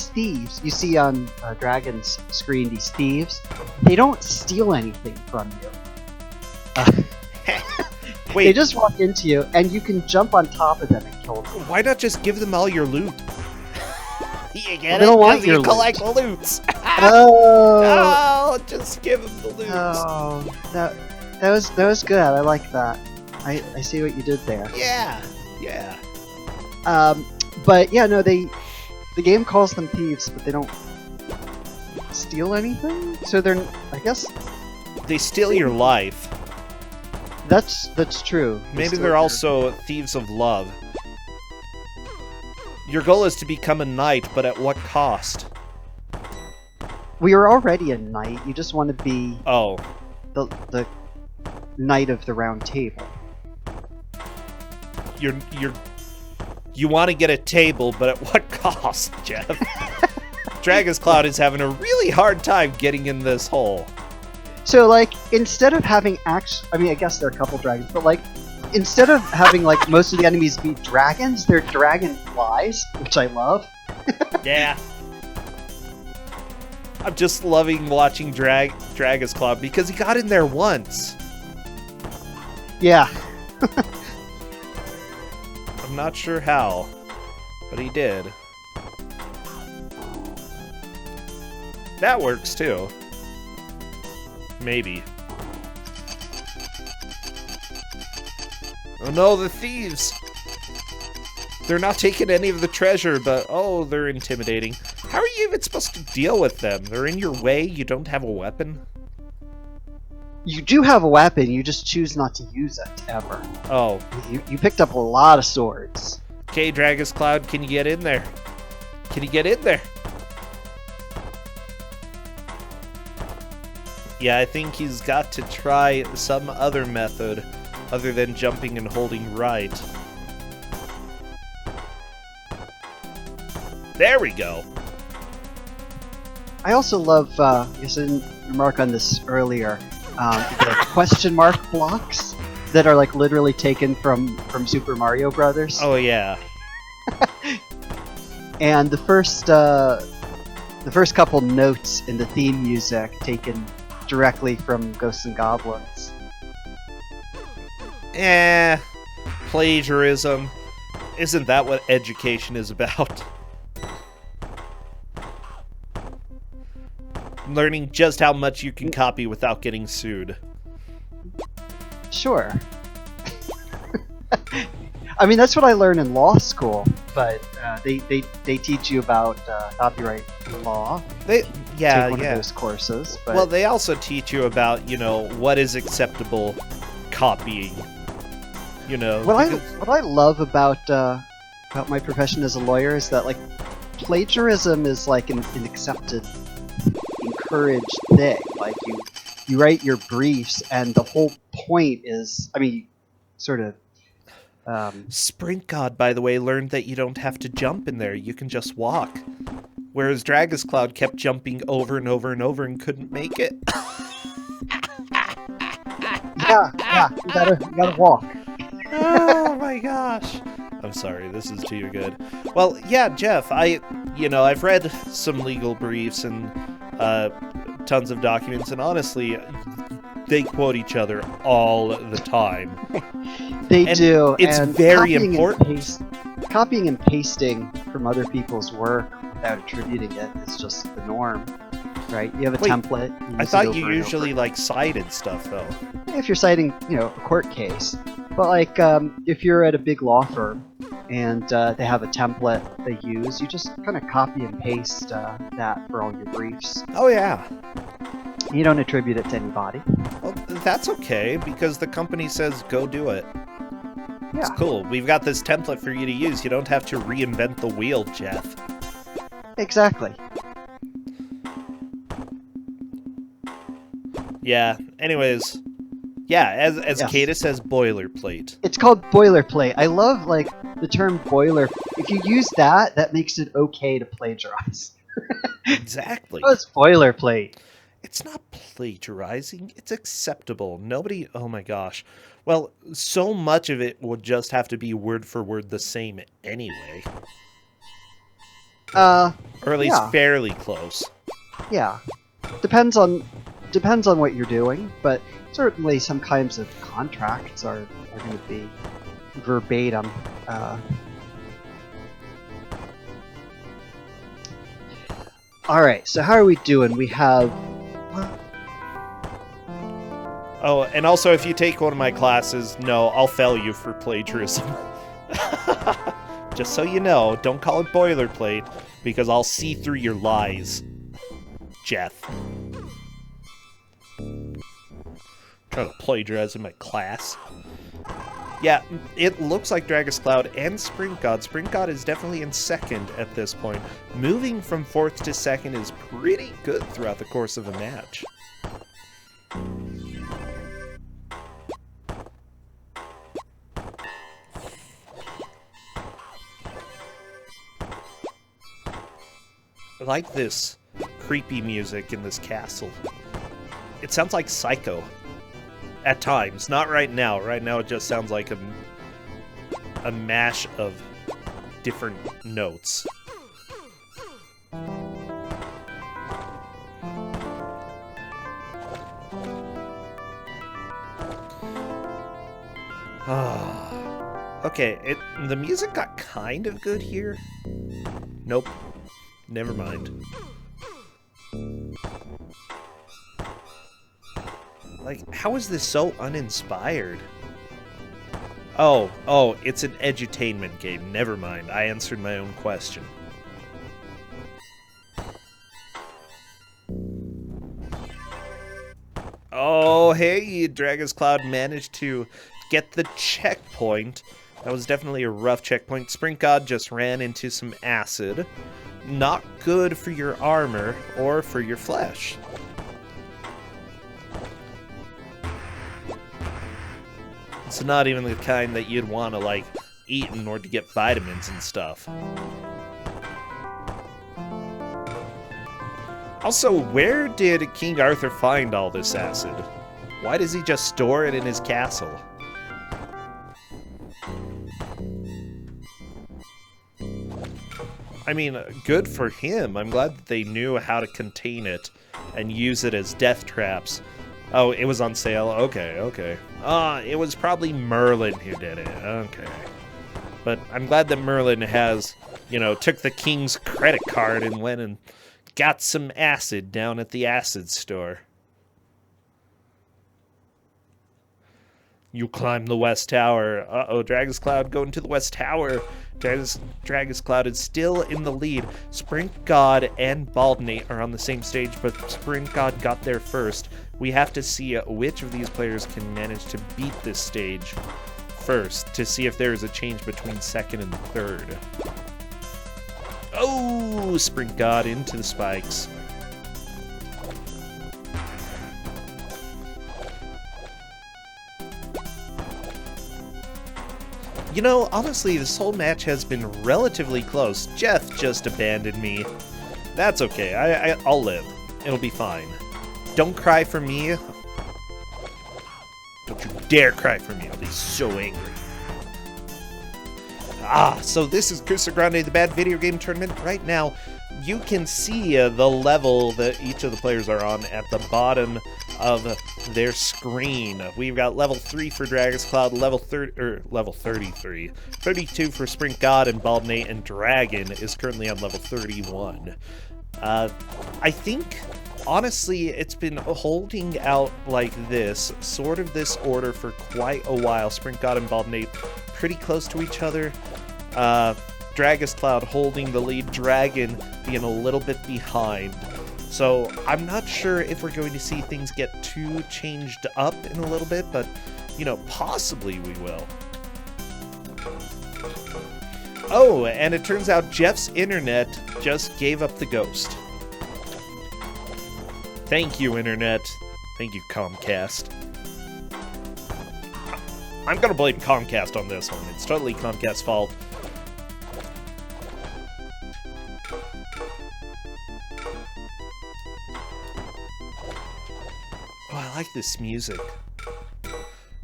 thieves, you see on Dragon's screen, these thieves, they don't steal anything from you. Wait. They just walk into you, and you can jump on top of them and kill them. Why not just give them all your loot? You get They it? don't want 'Cause your you loot. collect loots. Oh, Oh, just give them the loot. oh, that was good. I like that. I see what you did there. Yeah. But yeah, no, the game calls them thieves, but they don't steal anything. So they're, I guess, They steal your life. that's true. They Maybe steal they're your- also thieves of love. Your goal is to become a knight, but at what cost? We are already a knight. You just want to be Oh, the knight of the round table. you want to get a table, but at what cost, Jeff? Dragon's Cloud is having a really hard time getting in this hole. So like, instead of having I mean, I guess there are a couple dragons, but like, instead of having like most of the enemies be dragons, they're dragonflies, which I love. Yeah. I'm just loving watching Dragon's Cloud because he got in there once. Yeah. I'm not sure how, but he did. That works too. Maybe. Oh no, the thieves! They're not taking any of the treasure, but oh, they're intimidating. How are you even supposed to deal with them? They're in your way, you don't have a weapon? You do have a weapon, you just choose not to use it, ever. Oh. You picked up a lot of swords. Okay, Dragon's Cloud, can you get in there? Can you get in there? Yeah, I think he's got to try some other method other than jumping and holding right. There we go. I also love, I guess I didn't remark on this earlier, the question mark blocks that are like literally taken from Super Mario Brothers. Oh yeah. And the first couple notes in the theme music taken directly from Ghosts and Goblins. Plagiarism. Isn't that what education is about? Learning just how much you can copy without getting sued. Sure. I mean, that's what I learned in law school, but they teach you about copyright law. Take one of those courses. But Well, they also teach you about, what is acceptable copying. what I love about my profession as a lawyer is that like plagiarism is like an accepted, encouraged thing. Like you write your briefs, and the whole point is, I mean, sort of. Sprint God, by the way, learned that you don't have to jump in there. You can just walk. Whereas Dragon's Cloud kept jumping over and over and over and couldn't make it. Yeah, you gotta walk. Oh my gosh. I'm sorry, this is too good. Well, yeah, Jeff, I've read some legal briefs and tons of documents, and honestly, they quote each other all the time. They And do. it's and very copying important. Copying and pasting from other people's work without attributing it is just the norm, right? You have a Wait, template. I use it thought over you and usually over. like cited stuff though. If you're citing, a court case, but like if you're at a big law firm and they have a template they use, you just kind of copy and paste that for all your briefs. Oh yeah. You don't attribute it to anybody. Well, that's okay because the company says go do it. It's Yeah, cool. We've got this template for you to use. You don't have to reinvent the wheel, Jeff. exactly. Yeah. Anyways, yeah. As Yes. Kata says, boilerplate. It's called boilerplate. I love like the term boiler. If you use that, that makes it okay to plagiarize. Exactly. Oh, it's boilerplate. It's not plagiarizing. It's acceptable. Nobody. Oh my gosh. Well, so much of it would just have to be word for word the same anyway, or at least Yeah. fairly close. Yeah, depends on what you're doing, but certainly some kinds of contracts are going to be verbatim. All right, so how are we doing? We have Oh, and also, if you take one of my classes, no, I'll fail you for plagiarism. Just so you know, don't call it boilerplate, because I'll see through your lies, Jeff. Trying to plagiarize in my class. Yeah, it looks like Dragus Cloud and Spring God. Spring God is definitely in second at this point. Moving from fourth to second is pretty good throughout the course of a match. I like this creepy music in this castle. It sounds like Psycho. At times. Not right now. Right now it just sounds like a mash of different notes. Okay, the music got kind of good here. Nope. Never mind. Like, how is this so uninspired? Oh, it's an edutainment game. Never mind. I answered my own question. Oh, hey, Dragus Cloud managed to get the checkpoint. That was definitely a rough checkpoint. Spring God just ran into some acid. Not good for your armor or for your flesh. It's not even the kind that you'd want to, like, eat in order to get vitamins and stuff. Also, where did King Arthur find all this acid? Why does he just store it in his castle? I mean, good for him. I'm glad that they knew how to contain it and use it as death traps. Oh, it was on sale? Okay. It was probably Merlin who did it. Okay. But I'm glad that Merlin has, took the king's credit card and went and got some acid down at the acid store. You climb the West Tower. Uh-oh, Dragus Cloud going to the West Tower. Dragus Cloud is still in the lead. Spring God and Baldnate are on the same stage, but Spring God got there first. We have to see which of these players can manage to beat this stage first to see if there is a change between second and third. Oh, Spring God into the spikes. Honestly, this whole match has been relatively close. Jeff just abandoned me. That's okay. I'll live. It'll be fine. Don't cry for me. Don't you dare cry for me. I'll be so angry. So this is Kusogr4nde, the Bad Video Game Tournament. Right now, you can see the level that each of the players are on at the bottom of their screen. We've got level 3 for Dragon's Cloud, level 33. 32 for Sprint God, and Bald Nate and Dragon is currently on level 31. I think, honestly, it's been holding out like this, sort of this order for quite a while. Sprint God and Bald Nate pretty close to each other. Dragon's Cloud holding the lead, Dragon being a little bit behind. So I'm not sure if we're going to see things get too changed up in a little bit, but, you know, possibly we will. Oh, and it turns out Jeff's internet just gave up the ghost. Thank you, internet. Thank you, Comcast. I'm gonna blame Comcast on this one. It's totally Comcast's fault. Oh, I like this music.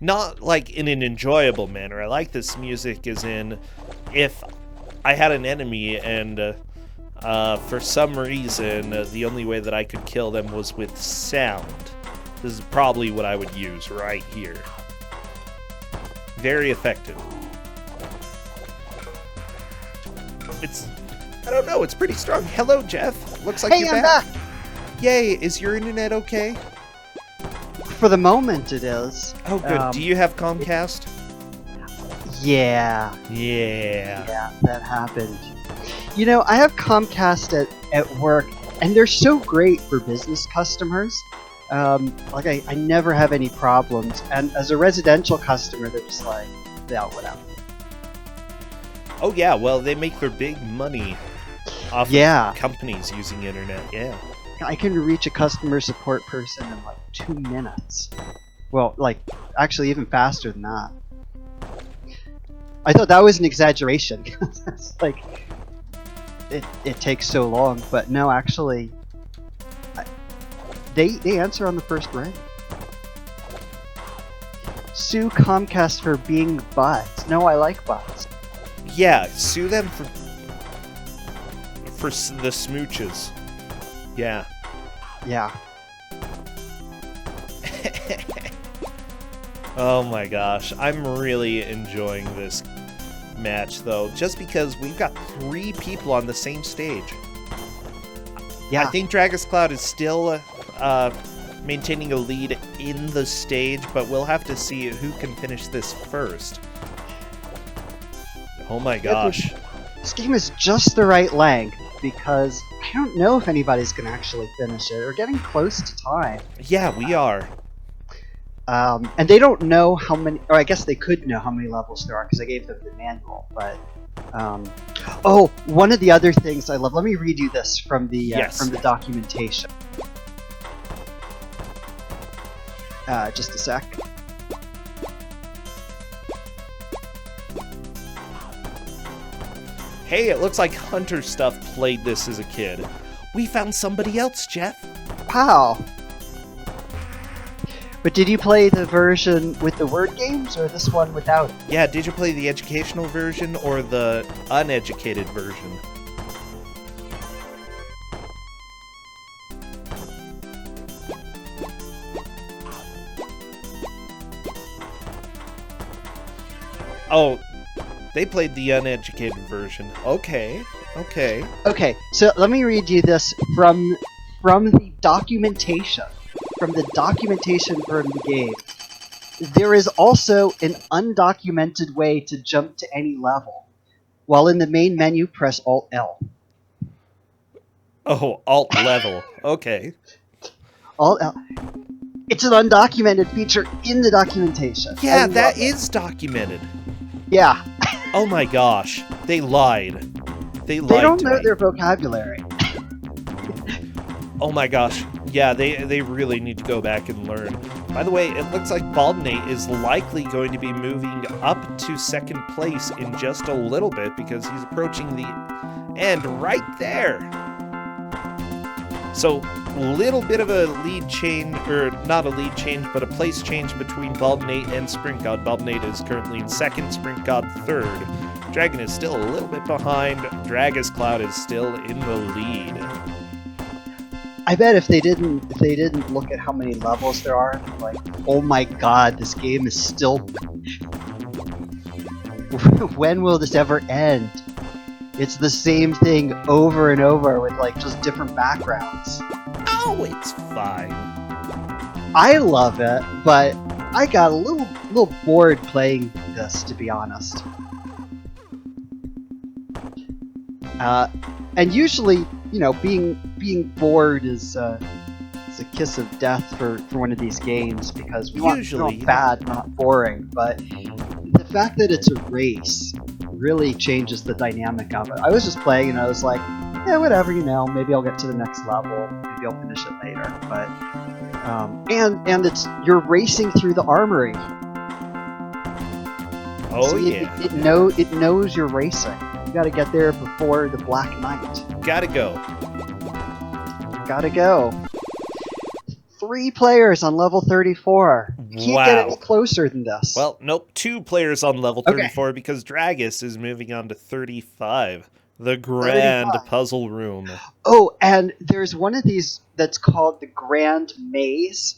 Not like in an enjoyable manner. I like this music as in if I had an enemy and for some reason the only way that I could kill them was with sound. This is probably what I would use right here. Very effective. I don't know, it's pretty strong. Hello, Jeff. Looks like you're back. Yay, is your internet okay? For the moment, it is. Oh, good. Do you have Comcast? Yeah. Yeah, that happened. You know, I have Comcast at work, and they're so great for business customers. I never have any problems. And as a residential customer, they're just like, yeah, whatever. Oh, yeah, well, they make their big money off of companies using internet, yeah. I can reach a customer support person in like 2 minutes. Well, like, actually even faster than that. I thought that was an exaggeration. It's like, it takes so long, but no, actually, they answer on the first ring. Sue Comcast for being bots. No, I like bots. Yeah, sue them for the smooches. Yeah. Yeah. Oh my gosh, I'm really enjoying this match though, just because we've got 3 people on the same stage. Yeah. I think Dragon's Cloud is still maintaining a lead in the stage, but we'll have to see who can finish this first. Oh my gosh. This game is just the right length, because I don't know if anybody's going to actually finish it. We're getting close to time. Yeah, we are. And they don't know how many, or I guess they could know how many levels there are, because I gave them the manual, but... oh, one of the other things I love, let me read you this from the documentation. Just a sec. Hey, it looks like Hunter Stuff played this as a kid. We found somebody else, Jeff. Wow. But did you play the version with the word games, or this one without it? Yeah, did you play the educational version or the uneducated version? Oh, they played the uneducated version. Okay. Okay, so let me read you this from the documentation. From the documentation from the game. There is also an undocumented way to jump to any level. While in the main menu, press Alt-L. Oh, Alt-level. Okay. Alt-L. It's an undocumented feature in the documentation. Yeah, that is documented. Yeah. Oh my gosh. They lied. They don't know their vocabulary. Oh my gosh. Yeah, they really need to go back and learn. By the way, it looks like Bald Nate is likely going to be moving up to second place in just a little bit because he's approaching the end right there. So, little bit of a lead change, or not a lead change, but a place change between Bald Nate and Sprint God. Bald Nate is currently in second, Sprint God third. Dragon is still a little bit behind. Dragus Cloud is still in the lead. I bet if they didn't look at how many levels there are, like, oh my god, this game is still. When will this ever end? It's the same thing over and over with like just different backgrounds. Oh, it's fine. I love it, but I got a little bored playing this, to be honest. And usually, you know, being bored is a kiss of death for one of these games because we want bad, not boring. But the fact that it's a race really changes the dynamic of it. I was just playing and I was like, yeah, whatever, you know, maybe I'll get to the next level, maybe I'll finish it later. But and it's you're racing through the armory. Oh so yeah. It knows you're racing. You got to get there before the Black Knight. Gotta go. Gotta go. 3 players on level 34. You can't get any closer than this. Well, nope. 2 players on level 34 because Dragus is moving on to 35. The Grand 35. Puzzle Room. Oh, and there's one of these that's called the Grand Maze,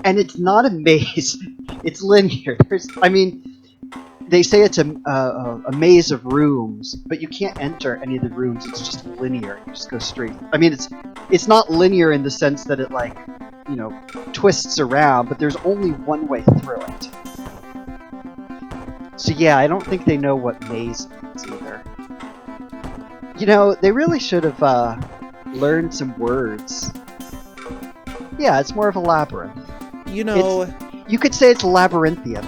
and it's not a maze. It's linear. They say it's a maze of rooms, but you can't enter any of the rooms. It's just linear. You just go straight. I mean, it's not linear in the sense that it, like, you know, twists around, but there's only one way through it. So yeah, I don't think they know what maze means either. You know, they really should have learned some words. Yeah, it's more of a labyrinth. You know, you could say it's labyrinthian.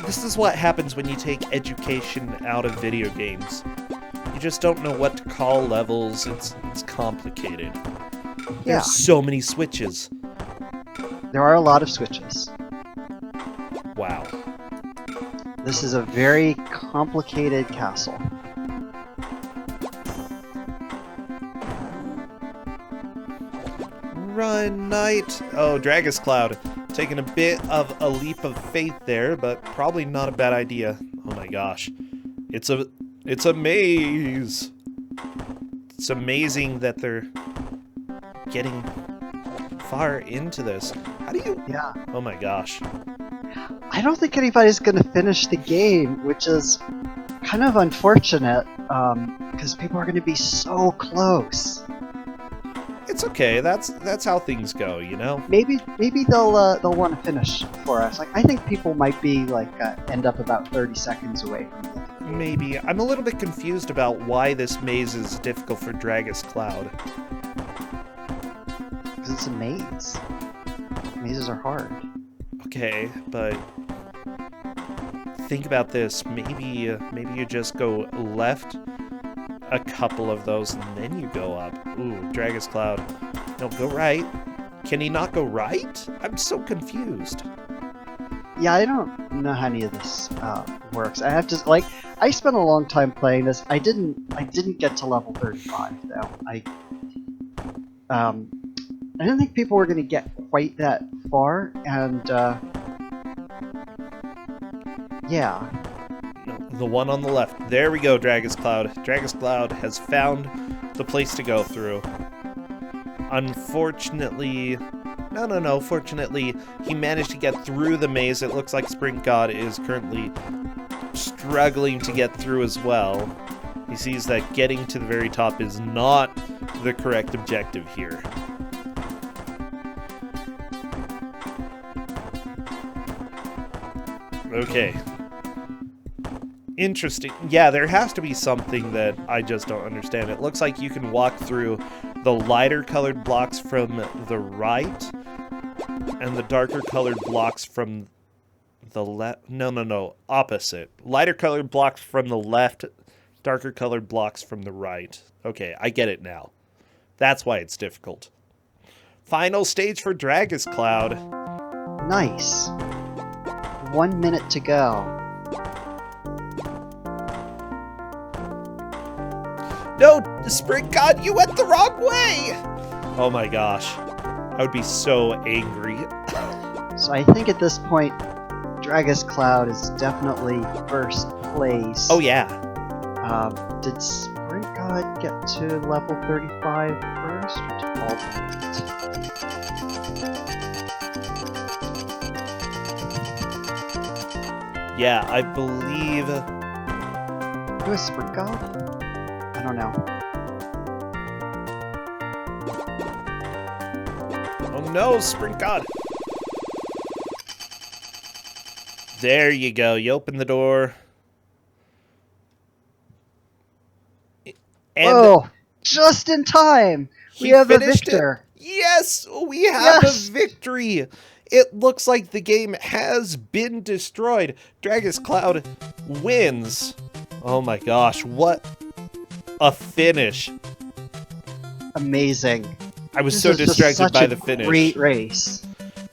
This is what happens when you take education out of video games. You just don't know what to call levels. It's complicated. Yeah. There's so many switches. There are a lot of switches. Wow. This is a very complicated castle. Run, Knight! Oh, Dragus Cloud. Taking a bit of a leap of faith there, but probably not a bad idea. Oh my gosh. It's a maze! It's amazing that they're getting far into this. How do you... Yeah. Oh my gosh. I don't think anybody's going to finish the game, which is kind of unfortunate, because people are going to be so close. It's okay. That's how things go, you know. Maybe they'll want to finish for us. Like, I think people might be like end up about 30 seconds away from it. Maybe. I'm a little bit confused about why this maze is difficult for Dragus Cloud. Because it's a maze. Mazes are hard. Okay, but think about this. Maybe you just go left a couple of those and then you go up. Ooh, Dragus Cloud. No, go right. Can he not go right? I'm so confused. Yeah, I don't know how any of this works. I have to, like, I spent a long time playing this. I didn't get to level 35 though. I didn't think people were going to get quite that far, and yeah. No, the one on the left. There we go, Dragus Cloud. Dragus Cloud has found the place to go through. Unfortunately... No. Fortunately, he managed to get through the maze. It looks like Sprint God is currently struggling to get through as well. He sees that getting to the very top is not the correct objective here. Okay. Interesting. Yeah, there has to be something that I just don't understand. It looks like you can walk through the lighter colored blocks from the right and the darker colored blocks from the left. No. Opposite. Lighter colored blocks from the left, darker colored blocks from the right. Okay, I get it now. That's why it's difficult. Final stage for Dragus Cloud. Nice. 1 minute to go. No, Sprint God, you went the wrong way! Oh my gosh. I would be so angry. So I think at this point, Dragus Cloud is definitely first place. Oh yeah. Did Sprint God get to level 35 first, or did Baldwin? Yeah, I believe... Who is Sprint God? I don't know. Oh no, Sprint God! There you go. You open the door. And Whoa! Just in time! We have a finished victor! it. Yes! We have Yes! a victory! It looks like the game has been destroyed. Dragus Cloud wins. Oh my gosh, what a finish. Amazing. I was This so is just distracted such by a the finish. Great race.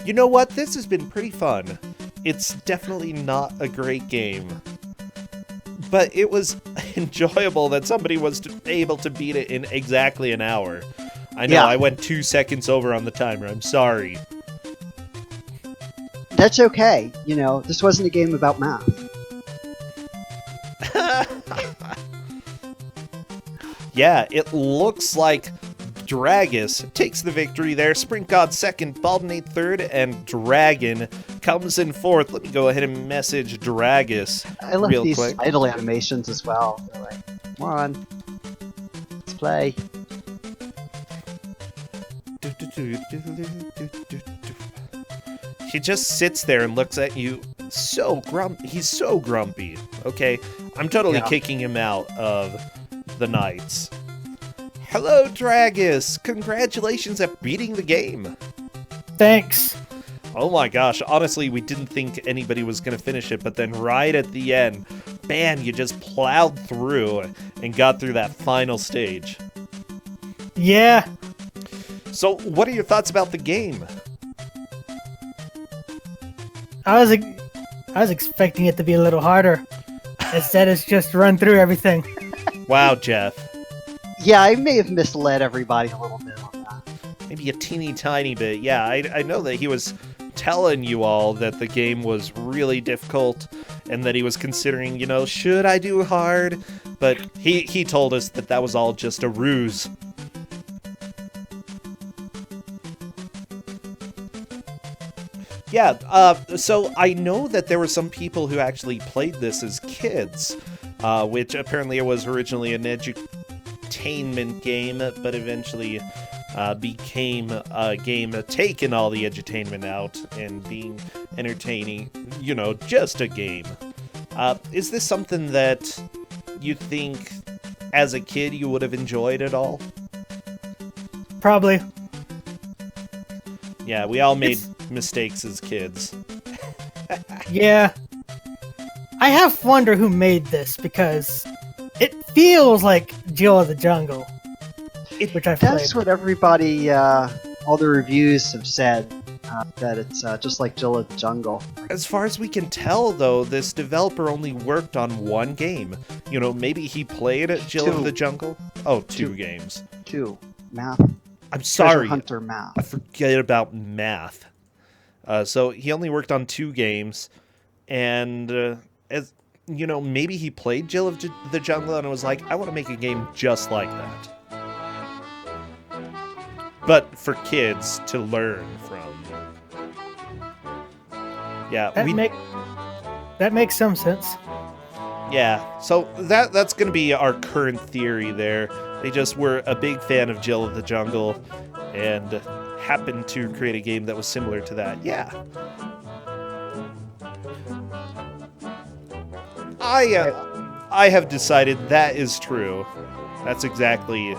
You know what? This has been pretty fun. It's definitely not a great game. But it was enjoyable that somebody was able to beat it in exactly an hour. I know, Yeah. I went 2 seconds over on the timer. I'm sorry. That's okay. You know, this wasn't a game about math. Yeah, it looks like Dragus takes the victory there. Sprint God second, Baldinate third, and Dragon comes in fourth. Let me go ahead and message Dragus I love real these quick. idle animations as well. They're like, come on, let's play. He just sits there and looks at you so grumpy. He's so grumpy. Okay, I'm totally Yeah. kicking him out of the Knights. Hello, Dragus. Congratulations at beating the game. Thanks. Oh my gosh, honestly, we didn't think anybody was going to finish it, but then right at the end, bam, you just plowed through and got through that final stage. Yeah. So, what are your thoughts about the game? I was expecting it to be a little harder. Instead, it's just run through everything. Wow, Jeff. Yeah, I may have misled everybody a little bit on that. Maybe a teeny tiny bit. Yeah, I know that he was telling you all that the game was really difficult and that he was considering, you know, should I do hard? But he told us that that was all just a ruse. Yeah, so I know that there were some people who actually played this as kids, which apparently it was originally an edutainment game, but eventually became a game taking all the edutainment out and being entertaining, you know, just a game. Is this something that you think as a kid you would have enjoyed at all? Probably. Yeah, we all made mistakes as kids. Yeah. I have to wonder who made this because it feels like Jill of the Jungle, which I've played. That's what everybody, all the reviews have said, that it's just like Jill of the Jungle. As far as we can tell, though, this developer only worked on one game. You know, maybe he played at Jill of Two. the Jungle? Oh, two Two. games. 2. Math. I'm Treasure sorry. Hunter math. I forget about math. So he only worked on 2 games, and as you know, maybe he played Jill of the Jungle and was like, I want to make a game just like that. But for kids to learn from. Yeah, That makes some sense. yeah. So that's going to be our current theory there. They just were a big fan of Jill of the Jungle and happened to create a game that was similar to that. Yeah. I have decided that is true. That's exactly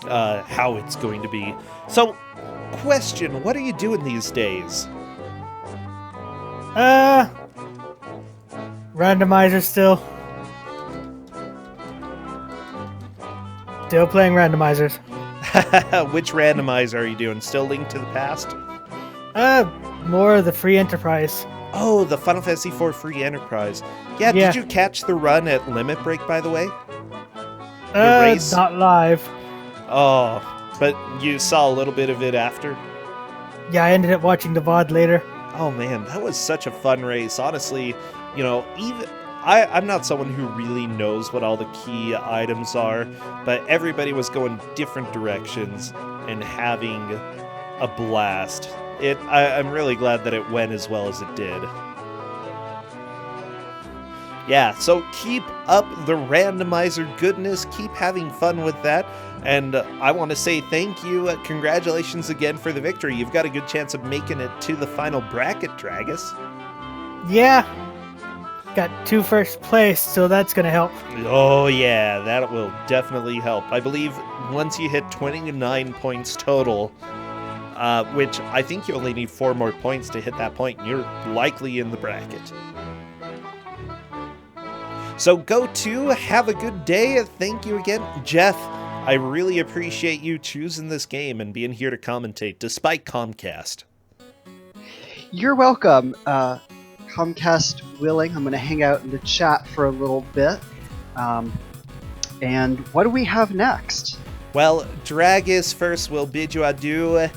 how it's going to be. So, question, what are you doing these days? Randomizer still. Still playing randomizers. Which randomizer are you doing? Still Link to the Past? More of the free enterprise. Oh, the Final Fantasy IV Free Enterprise. Yeah, Yeah. did you catch the run at Limit Break, by the way? race? Not live. Oh, but you saw a little bit of it after? Yeah, I ended up watching the VOD later. Oh man, that was such a fun race. Honestly, you know, I'm not someone who really knows what all the key items are, but everybody was going different directions and having a blast. I'm really glad that it went as well as it did. Yeah, so keep up the randomizer goodness, keep having fun with that, and I want to say thank you, congratulations again for the victory. You've got a good chance of making it to the final bracket, Dragus. Yeah. Got 2 first place, so that's gonna help. Oh yeah, that will definitely help. I believe once you hit 29 points total, which I think you only need 4 more points to hit that point, and you're likely in the bracket. So go to, have a good day. Thank you again. Jeff, I really appreciate you choosing this game and being here to commentate, despite Comcast. You're welcome. Comcast willing, I'm going to hang out in the chat for a little bit. And what do we have next? Well, Dragus first will bid you adieu.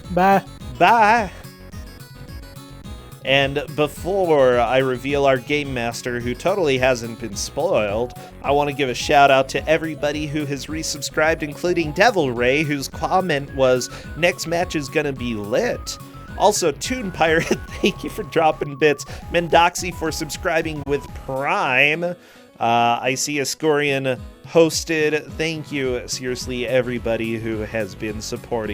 Bye. Bye! And before I reveal our Game Master, who totally hasn't been spoiled, I want to give a shout out to everybody who has resubscribed, including Devil Ray, whose comment was, next match is gonna be lit. Also, Toon Pirate, thank you for dropping bits. Mendoxy for subscribing with Prime. I see Ascorian hosted. Thank you, seriously, everybody who has been supporting